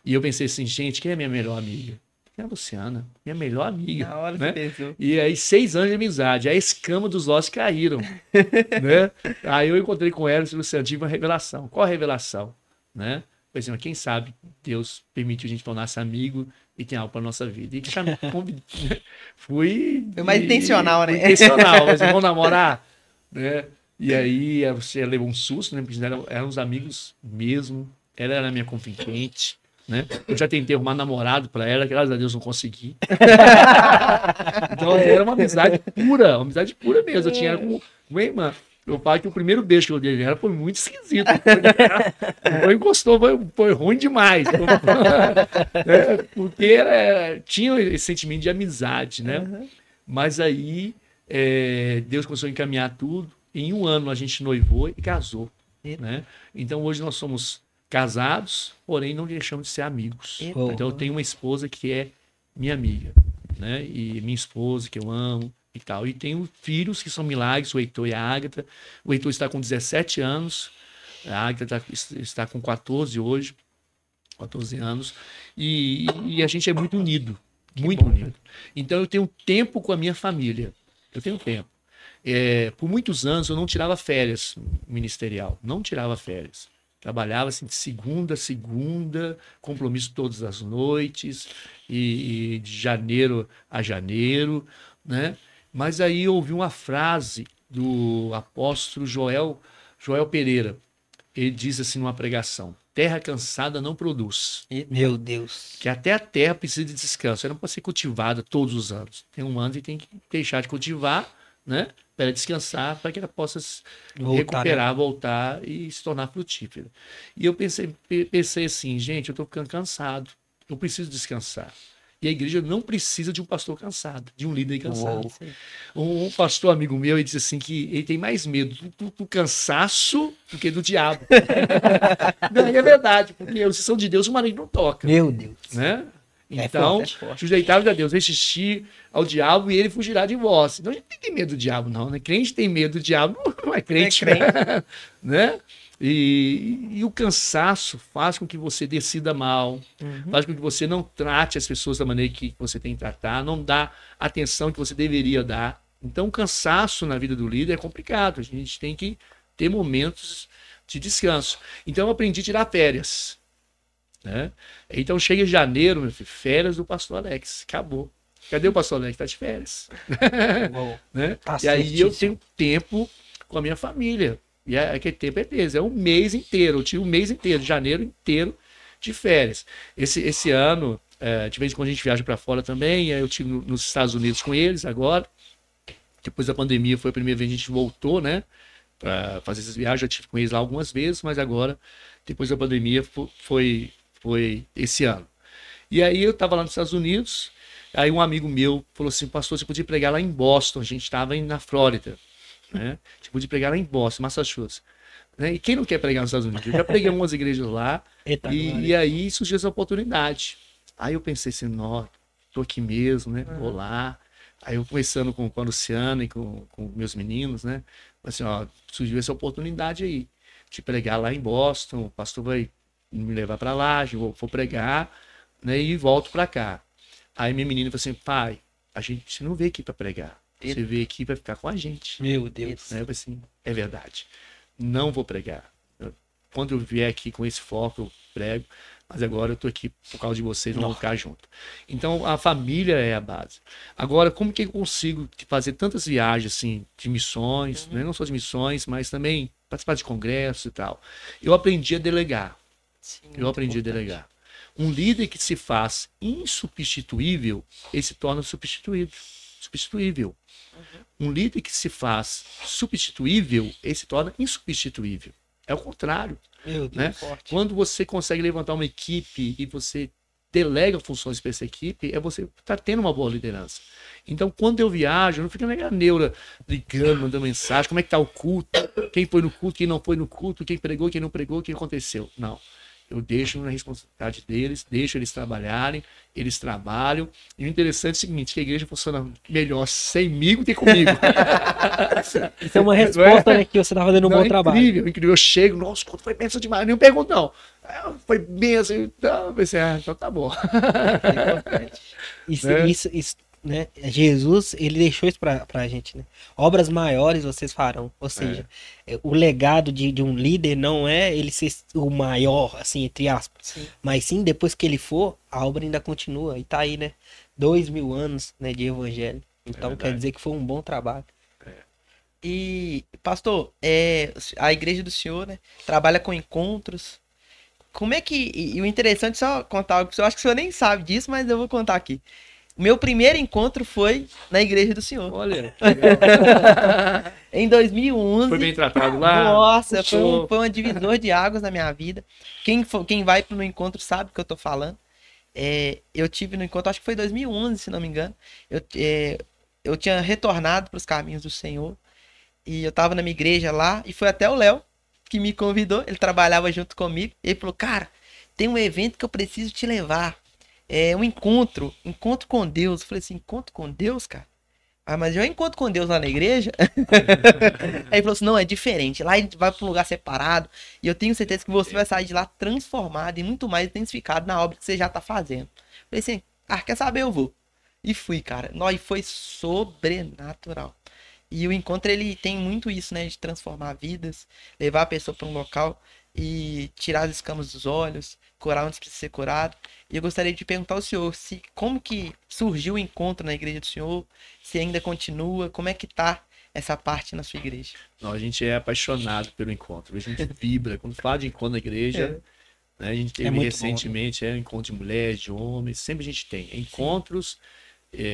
E eu pensei assim, gente, quem é minha melhor amiga? Quem é a Luciana? Minha melhor amiga. Na hora né? você pensou. E aí, 6 anos de amizade. A escama dos ossos caíram. né? Aí eu encontrei com ela e disse, Luciana, tive uma revelação. Qual a revelação? Né? Por exemplo, quem sabe Deus permitiu a gente tornar-se amigo e tem algo para nossa vida. E já me convidei. Foi mais intencional, né? Foi intencional, mas vamos namorar. Né? E aí você levou um susto, né? Porque eram uns amigos mesmo. Ela era minha confidente. Né? Eu já tentei arrumar namorado para ela, graças a Deus não consegui. Então era uma amizade pura mesmo. Eu tinha ela como uma irmã. Eu falo que o primeiro beijo que eu dei nela foi muito esquisito. Não gostou, foi ruim demais. Né? Porque tinha esse sentimento de amizade, né? Uhum. Mas aí Deus começou a encaminhar tudo. Em 1 ano a gente noivou e casou. Né? Então hoje nós somos casados, porém não deixamos de ser amigos. Então eu tenho uma esposa que é minha amiga, né? E minha esposa que eu amo e tal. E tenho filhos que são milagres, o Heitor e a Ágata. O Heitor está com 17 anos, a Ágata está com 14 hoje, 14 anos. E a gente é muito unido, muito unido. Então eu tenho tempo com a minha família. Eu tenho tempo. Por muitos anos eu não tirava férias ministerial, não tirava férias. Trabalhava assim de segunda a segunda, compromisso todas as noites, e de janeiro a janeiro, né? Mas aí eu ouvi uma frase do apóstolo Joel Pereira. Ele diz assim numa pregação: terra cansada não produz. Meu Deus. Que até a terra precisa de descanso. Ela não pode ser cultivada todos os anos. Tem um ano e tem que deixar de cultivar, né? Para descansar, para que ela possa recuperar, voltar e se tornar frutífera. E eu pensei assim, gente, eu estou ficando cansado, eu preciso descansar. E a igreja não precisa de um pastor cansado, de um líder cansado. Um pastor amigo meu, ele disse assim que ele tem mais medo do cansaço do que do diabo. Não, é verdade, porque a decisão de Deus o marido não toca. Meu Deus. Né? Então, sujeitável a Deus, resistir ao diabo e ele fugirá de vós. Então a gente não tem medo do diabo, não, né? Crente tem medo do diabo, não é crente. Né? E o cansaço faz com que você decida mal, faz com que você não trate as pessoas da maneira que você tem que tratar, não dá a atenção que você deveria dar. Então o cansaço na vida do líder é complicado, a gente tem que ter momentos de descanso. Então eu aprendi a tirar férias. Né? Então chega em janeiro, meu filho, férias do pastor Alex, acabou. Cadê o pastor Alex? Está de férias. Né? Tá, e aí eu tenho tempo com a minha família. E aquele tempo é desse, é um mês inteiro. Eu tive um mês inteiro, janeiro inteiro de férias. Esse ano, de vez em quando a gente viaja para fora também. Eu estive nos Estados Unidos com eles agora. Depois da pandemia foi a primeira vez que a gente voltou, né? Para fazer essas viagens. Eu estive com eles lá algumas vezes, mas agora, depois da pandemia, foi esse ano. E aí eu estava lá nos Estados Unidos, aí um amigo meu falou assim, pastor, você podia pregar lá em Boston, a gente estava na Flórida, né? Você podia pregar lá em Boston, Massachusetts. Né? E quem não quer pregar nos Estados Unidos? Eu já preguei em umas igrejas lá, e aí surgiu essa oportunidade. Aí eu pensei assim, tô aqui mesmo, né? Vou lá. Aí eu conversando com a Luciana e com meus meninos, né? Assim, surgiu essa oportunidade aí, de pregar lá em Boston, o pastor vai me levar para lá, vou pregar, né, e volto para cá. Aí minha menina falou assim, pai, você não veio aqui para pregar, você veio aqui para ficar com a gente. Meu Deus. Né? Eu falei assim, é verdade, não vou pregar. Quando eu vier aqui com esse foco, eu prego, mas agora eu tô aqui por causa de vocês, não vou ficar junto. Então a família é a base. Agora, como que eu consigo fazer tantas viagens assim, de missões, né? Não só de missões, mas também participar de congressos e tal? Eu aprendi a delegar. Eu aprendi a delegar. Um líder que se faz insubstituível, ele se torna substituível. Um líder que se faz substituível, ele se torna insubstituível. É o contrário. Né? Quando você consegue levantar uma equipe e você delega funções para essa equipe, você está tendo uma boa liderança. Então, quando eu viajo, eu não fico na neura ligando, mandando mensagem, como é que está o culto, quem foi no culto, quem não foi no culto, quem pregou, quem não pregou, o que aconteceu. Não. Eu deixo na responsabilidade deles, deixo eles trabalharem, eles trabalham. E o interessante é o seguinte, que a igreja funciona melhor semigo do que comigo. Isso é uma resposta, né, que você tá fazendo um bom trabalho. Incrível, incrível. Eu chego, nossa, quanto foi bênção demais. Nem pergunto, não. Foi bênção. Então, eu pensei, então tá bom. Isso, Né? isso, né? Jesus, ele deixou isso pra gente, né? Obras maiores vocês farão. Ou seja, o legado de um líder não é ele ser o maior, assim, entre aspas. Sim. Mas sim, depois que ele for, a obra ainda continua. E tá aí, né? 2000 anos, né, de evangelho. Então quer dizer que foi um bom trabalho. E, pastor, a igreja do senhor, né, trabalha com encontros. Como é que... E o interessante é só contar algo que o senhor, acho que o senhor nem sabe disso, mas eu vou contar aqui. Meu primeiro encontro foi na igreja do senhor. Olha. Em 2011. Foi bem tratado lá? Nossa, Puxou. foi um divisor de águas na minha vida. Quem vai pro meu encontro sabe o que eu tô falando. Eu tive no encontro, acho que foi 2011, se não me engano. Eu tinha retornado para os caminhos do Senhor. E eu tava na minha igreja lá. E foi até o Léo que me convidou. Ele trabalhava junto comigo. E ele falou, cara, tem um evento que eu preciso te levar. É um encontro com Deus. Eu falei assim, encontro com Deus, cara? Ah, mas eu encontro com Deus lá na igreja. Aí ele falou assim, não, é diferente. Lá a gente vai para um lugar separado. E eu tenho certeza que você vai sair de lá transformado e muito mais intensificado na obra que você já tá fazendo. Eu falei assim, quer saber? Eu vou. E fui, cara. E foi sobrenatural. E o encontro, ele tem muito isso, né? De transformar vidas, levar a pessoa para um local e tirar as escamas dos olhos, curar onde precisa ser curado. E eu gostaria de perguntar ao senhor como que surgiu o encontro na igreja do senhor, se ainda continua, como é que tá essa parte na sua igreja? Não, a gente é apaixonado pelo encontro, a gente vibra. Quando fala de encontro na igreja, né, a gente teve muito recentemente encontro de mulheres, de homens, sempre a gente tem encontros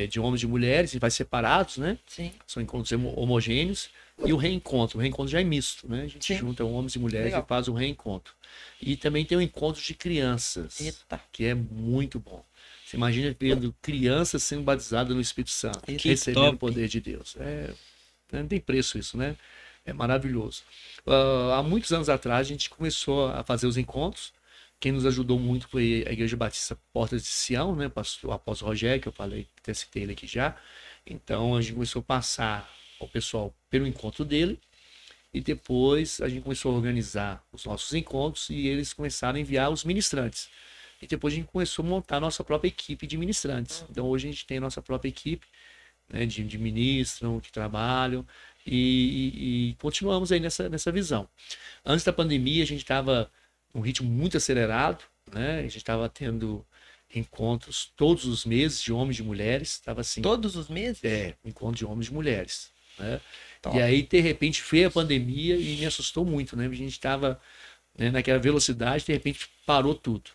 de homens e de mulheres, e vai separados, né? Sim. São encontros homogêneos. E o reencontro já é misto, né? A gente Sim. junta homens e mulheres Legal. e faz o reencontro. E também tem o encontro de crianças, Eita. que é muito bom. Você imagina vendo crianças sendo batizadas no Espírito Santo, Que recebendo top. o poder de Deus. Não tem preço isso, né? É maravilhoso. Há muitos anos atrás, a gente começou a fazer os encontros. Quem nos ajudou muito foi a Igreja Batista Portas de Sião, né? O apóstolo Rogério, que eu falei, até citei ele aqui já. Então, a gente começou a passar ao pessoal pelo encontro dele. E depois a gente começou a organizar os nossos encontros e eles começaram a enviar os ministrantes. E depois a gente começou a montar a nossa própria equipe de ministrantes. Então, hoje a gente tem a nossa própria equipe, né, de ministram, que trabalham. E continuamos aí nessa visão. Antes da pandemia, a gente estava num ritmo muito acelerado, né? A gente estava tendo encontros todos os meses de homens e de mulheres. Estava assim. Todos os meses? Encontro de homens e de mulheres, né? Top. E aí, de repente, veio a pandemia e me assustou muito, né? A gente estava, né, naquela velocidade, de repente parou tudo,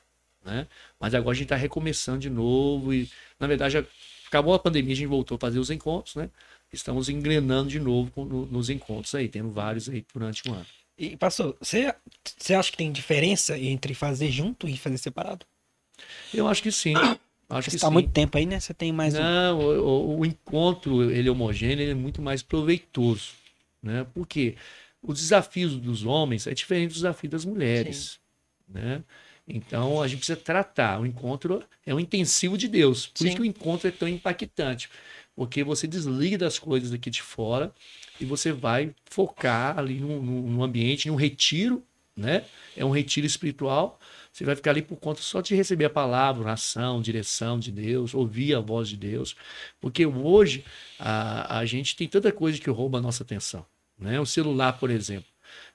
né? Mas agora a gente está recomeçando de novo e, na verdade, já acabou a pandemia, a gente voltou a fazer os encontros, né? Estamos engrenando de novo nos encontros aí, tendo vários aí durante o ano. E, pastor, você acha que tem diferença entre fazer junto e fazer separado? Eu acho que sim. Acho Você que tá há sim. muito tempo aí, né? Você tem mais um. Não, o encontro, ele é homogêneo, ele é muito mais proveitoso, né? Porque os desafios dos homens é diferente dos desafios das mulheres, né? Então, a gente precisa tratar. O encontro é um intensivo de Deus. Por Sim. isso que o encontro é tão impactante. Porque você desliga das coisas aqui de fora e você vai focar ali num ambiente, num retiro, né? É um retiro espiritual. Você vai ficar ali por conta só de receber a palavra, a ação, direção de Deus, ouvir a voz de Deus. Porque hoje a gente tem tanta coisa que rouba a nossa atenção, né? O celular, por exemplo.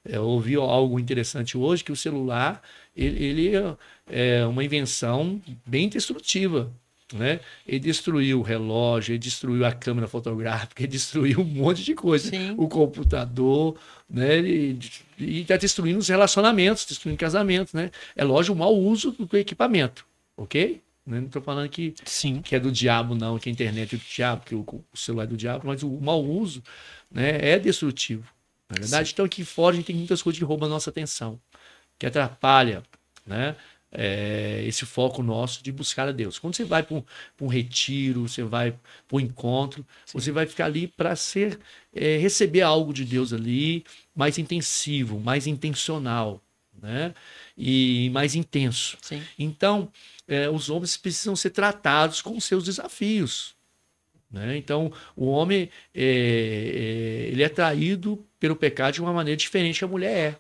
Eu ouvi algo interessante hoje, que o celular ele é uma invenção bem destrutiva, né? Ele destruiu o relógio, ele destruiu a câmera fotográfica, ele destruiu um monte de coisa. Sim. O computador, né? E está destruindo os relacionamentos, destruindo casamentos, né? É lógico, o mau uso do equipamento, ok? Não estou falando que Sim. é do diabo, não, que a internet é do diabo, que o celular é do diabo, mas o mau uso, né, é destrutivo. Na verdade, então aqui fora a gente tem muitas coisas que roubam a nossa atenção, que atrapalha, né, esse foco nosso de buscar a Deus. Quando você vai para um retiro, você vai para um encontro, você vai ficar ali para receber algo de Deus ali mais intensivo, mais intencional, né? E mais intenso. Sim. Então, os homens precisam ser tratados com os seus desafios, né? Então, o homem ele é traído pelo pecado de uma maneira diferente que a mulher é.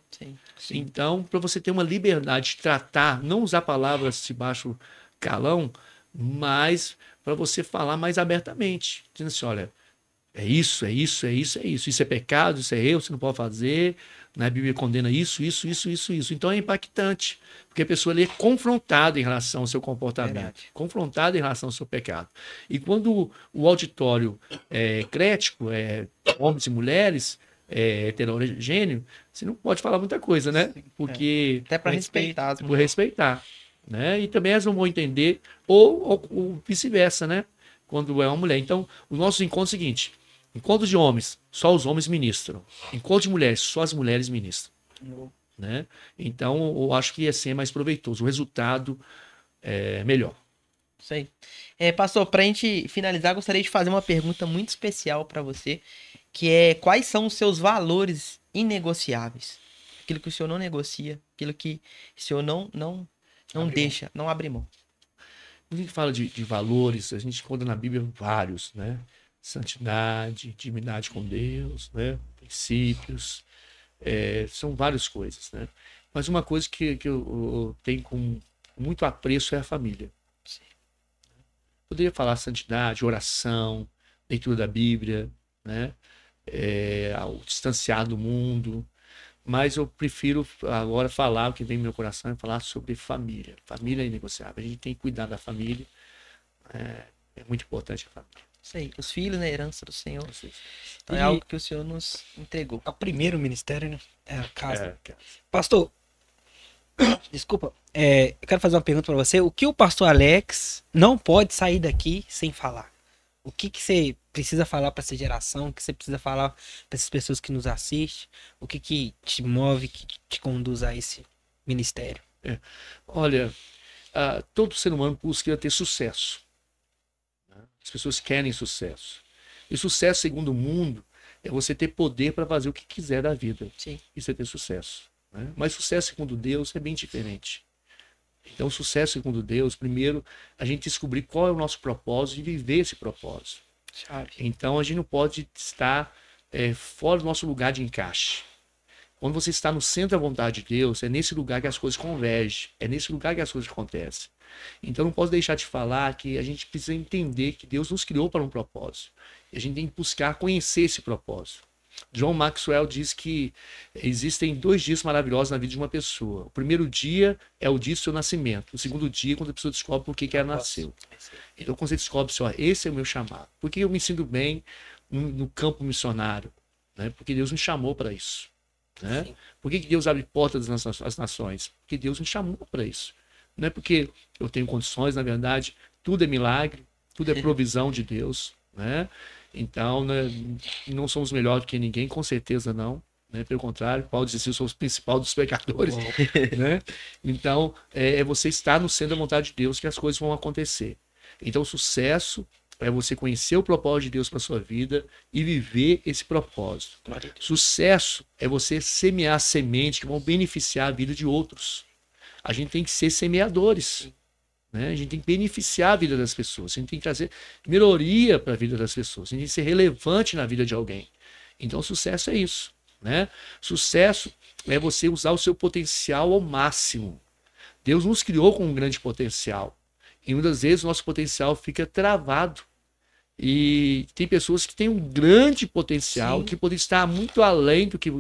Sim. Então, para você ter uma liberdade de tratar, não usar palavras de baixo calão, mas para você falar mais abertamente, dizendo assim, olha, é isso, é isso, é isso, é isso. Isso é pecado, isso é erro, você não pode fazer. Né? A Bíblia condena isso, isso, isso, isso, isso. Então é impactante, porque a pessoa ali é confrontada em relação ao seu comportamento, Verdade. confrontada em relação ao seu pecado. E quando o auditório é eclético, homens e mulheres, heterogêneo, você não pode falar muita coisa, né? Porque Até para respeitar. por respeitar, né? E também elas não vão entender, ou vice-versa, né? Quando é uma mulher. Então, os nossos encontros é o seguinte: encontro de homens, só os homens ministram. Encontro de mulheres, só as mulheres ministram. Né? Então, eu acho que ia ser mais proveitoso. O resultado é melhor. Isso aí. Pastor, para a gente finalizar, gostaria de fazer uma pergunta muito especial para você, que é: quais são os seus valores inegociáveis? Aquilo que o senhor não negocia, aquilo que o senhor não deixa, não abre mão. Quando a gente fala de valores, a gente encontra na Bíblia vários, né? Santidade, intimidade com Deus, né? Princípios, são várias coisas, né? Mas uma coisa que eu tenho com muito apreço é a família. Sim. Poderia falar santidade, oração, leitura da Bíblia, né? O distanciar do mundo, mas eu prefiro agora falar, o que vem no meu coração é falar sobre família. Família é inegociável, a gente tem que cuidar da família, é muito importante a família. Isso aí, os filhos, né, herança do Senhor. Então E- é algo que o Senhor nos entregou. É o primeiro ministério, né? É a casa. É, Pastor, desculpa, eu quero fazer uma pergunta para você. O que o pastor Alex não pode sair daqui sem falar? O que você precisa falar para essa geração? O que você precisa falar para essas pessoas que nos assistem? O que te move, que te conduz a esse ministério? Olha, todo ser humano busca ter sucesso. Né? As pessoas querem sucesso. E sucesso, segundo o mundo, é você ter poder para fazer o que quiser da vida. Sim. Isso é ter sucesso. Né? Mas sucesso, segundo Deus, é bem diferente. Então, sucesso, segundo Deus, primeiro, a gente descobrir qual é o nosso propósito e viver esse propósito. Chave. Então, a gente não pode estar fora do nosso lugar de encaixe. Quando você está no centro da vontade de Deus, é nesse lugar que as coisas convergem, é nesse lugar que as coisas acontecem. Então, não posso deixar de falar que a gente precisa entender que Deus nos criou para um propósito. E a gente tem que buscar conhecer esse propósito. John Maxwell diz que existem 2 dias maravilhosos na vida de uma pessoa. O primeiro dia é o dia do seu nascimento. O segundo dia é quando a pessoa descobre por que ela nasceu. Então, quando você descobre, esse é o meu chamado. Por que eu me sinto bem no campo missionário? Né? Porque Deus me chamou para isso. Né? Por que Deus abre portas às nações? Porque Deus me chamou para isso. Não é porque eu tenho condições, na verdade, tudo é milagre, tudo é provisão de Deus. Né? Então, né, não somos melhores do que ninguém, com certeza não. Né? Pelo contrário, Paulo diz assim: eu sou o principal dos pecadores. Né? Então, é você estar no centro da vontade de Deus que as coisas vão acontecer. Então, o sucesso é você conhecer o propósito de Deus para sua vida e viver esse propósito. Sucesso é você semear sementes que vão beneficiar a vida de outros. A gente tem que ser semeadores. Né? A gente tem que beneficiar a vida das pessoas. A gente tem que trazer melhoria para a vida das pessoas. A gente tem que ser relevante na vida de alguém. Então, sucesso é isso. Né? Sucesso é você usar o seu potencial ao máximo. Deus nos criou com um grande potencial. E muitas vezes o nosso potencial fica travado. E tem pessoas que têm um grande potencial, Sim. que podem estar muito além do que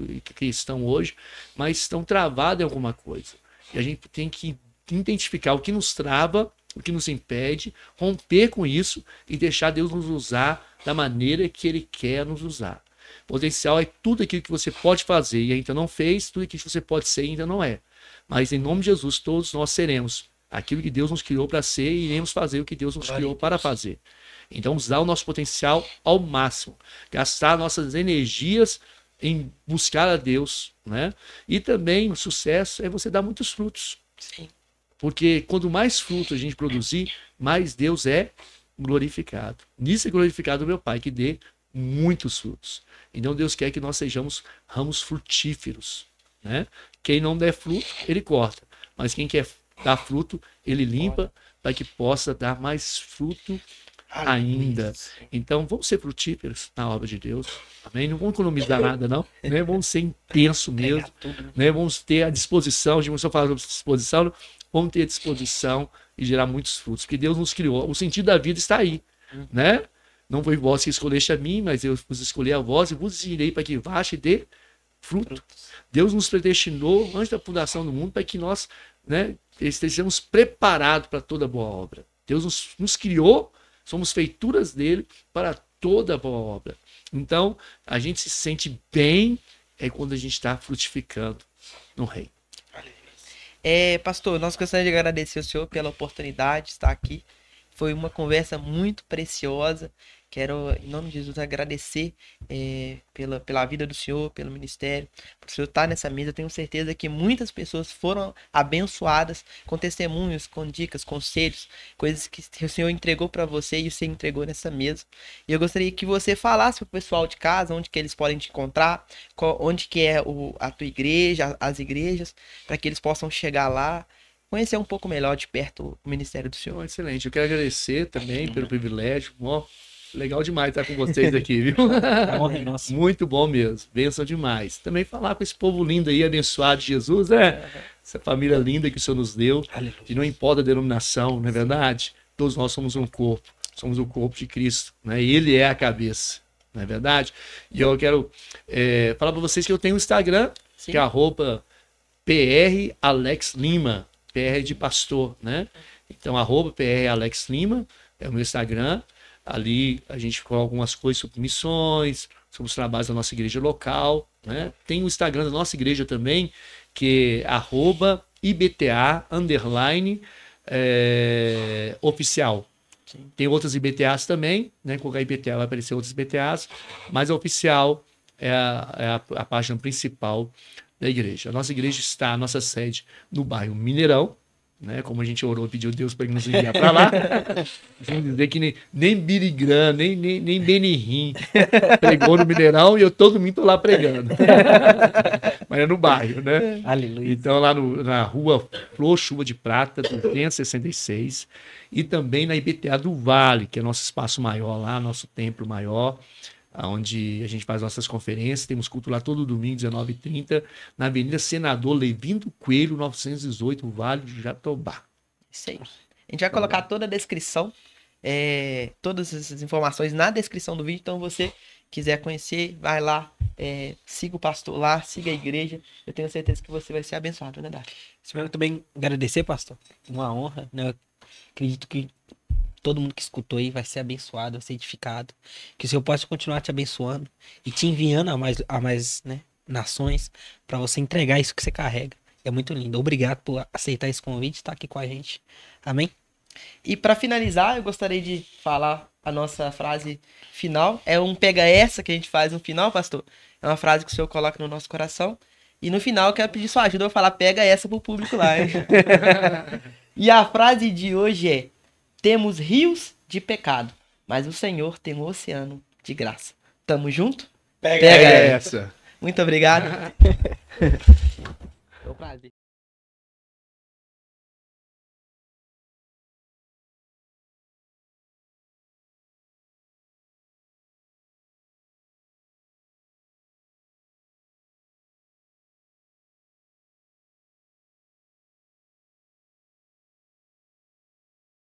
estão hoje, mas estão travados em alguma coisa. E a gente tem que identificar o que nos trava, o que nos impede, romper com isso e deixar Deus nos usar da maneira que Ele quer nos usar. Potencial é tudo aquilo que você pode fazer e ainda não fez, tudo aquilo que você pode ser e ainda não é. Mas em nome de Jesus, todos nós seremos aquilo que Deus nos criou para ser e iremos fazer o que Deus nos criou para fazer. Então, usar o nosso potencial ao máximo, gastar nossas energias em buscar a Deus, né? E também o sucesso é você dar muitos frutos. Sim. Porque quanto mais frutos a gente produzir, mais Deus é glorificado. Nisso é glorificado o meu Pai, que dê muitos frutos. Então Deus quer que nós sejamos ramos frutíferos, né? Quem não der fruto, ele corta. Mas quem quer dar fruto, ele limpa para que possa dar mais fruto ainda. Então, vamos ser frutíferos na obra de Deus. Amém? Não vamos economizar nada, não. Né? Vamos ser intenso mesmo. Né? Vamos ter a disposição, de começar a falar sobre disposição, vamos ter a disposição e gerar muitos frutos. Porque Deus nos criou. O sentido da vida está aí. Né? Não foi vós que escolheste a mim, mas eu vos escolhi a vós e vos direi para que vaste e dê fruto. Deus nos predestinou antes da fundação do mundo para que nós, né, estejamos preparados para toda boa obra. Deus nos criou, somos feituras dele para toda boa obra. Então, a gente se sente bem quando a gente está frutificando no reino. Pastor, nós gostaríamos de agradecer ao senhor pela oportunidade de estar aqui. Foi uma conversa muito preciosa. Quero, em nome de Jesus, agradecer pela vida do senhor, pelo ministério, por o senhor estar nessa mesa. Eu tenho certeza que muitas pessoas foram abençoadas com testemunhos, com dicas, conselhos, coisas que o senhor entregou para você e o senhor entregou nessa mesa. E eu gostaria que você falasse para o pessoal de casa onde que eles podem te encontrar, onde que é a tua igreja, as igrejas, para que eles possam chegar lá, conhecer um pouco melhor de perto o ministério do senhor. Excelente. Eu quero agradecer também pelo privilégio. Legal demais estar com vocês aqui, viu? Muito bom mesmo. Bênção demais. Também falar com esse povo lindo aí, abençoado de Jesus, essa família linda que o Senhor nos deu. E não importa a denominação, não é verdade? Todos nós somos um corpo. Somos o corpo de Cristo, né? Ele é a cabeça, não é verdade? E eu quero falar para vocês que eu tenho um Instagram, que é @PRAlexLima. PR de pastor, né? Então, @PRAlexLima é o meu Instagram. Ali a gente coloca algumas coisas sobre missões, sobre os trabalhos da nossa igreja local, né? Tem o Instagram da nossa igreja também, que é @IBTA_oficial. Tem outras IBTAs também, né? Colocar IBTA vai aparecer outras IBTAs, mas a oficial é a página principal da igreja. A nossa igreja está, a nossa sede, no bairro Mineirão, né? Como a gente orou e pediu a Deus para nos enviar para lá. Vamos dizer que nem Birigrã, nem Benihim pregou no Mineirão e eu todo domingo estou lá pregando. Mas é no bairro, né? Aleluia. Então, lá na rua Flor Chuva de Prata, 266, e também na IBTA do Vale, que é nosso espaço maior lá, nosso templo maior, onde a gente faz nossas conferências. Temos culto lá todo domingo, 19h30, na Avenida Senador Levindo Coelho, 918, Vale do Jatobá. Isso aí. A gente vai colocar toda a descrição, todas essas informações na descrição do vídeo. Então, você quiser conhecer, vai lá, siga o pastor lá, siga a igreja. Eu tenho certeza que você vai ser abençoado, né, Davi? Eu também agradecer, pastor. Uma honra, né? Eu acredito que todo mundo que escutou aí vai ser abençoado, vai ser edificado. Que o Senhor possa continuar te abençoando e te enviando a mais né, nações para você entregar isso que você carrega. É muito lindo. Obrigado por aceitar esse convite e estar aqui com a gente. Amém? E para finalizar, eu gostaria de falar a nossa frase final. É um pega essa que a gente faz no final, pastor. É uma frase que o Senhor coloca no nosso coração. E no final eu quero pedir sua ajuda para falar pega essa pro público lá. Hein? E a frase de hoje é: temos rios de pecado, mas o Senhor tem um oceano de graça. Tamo junto? Pega essa. Muito obrigado. Foi um prazer.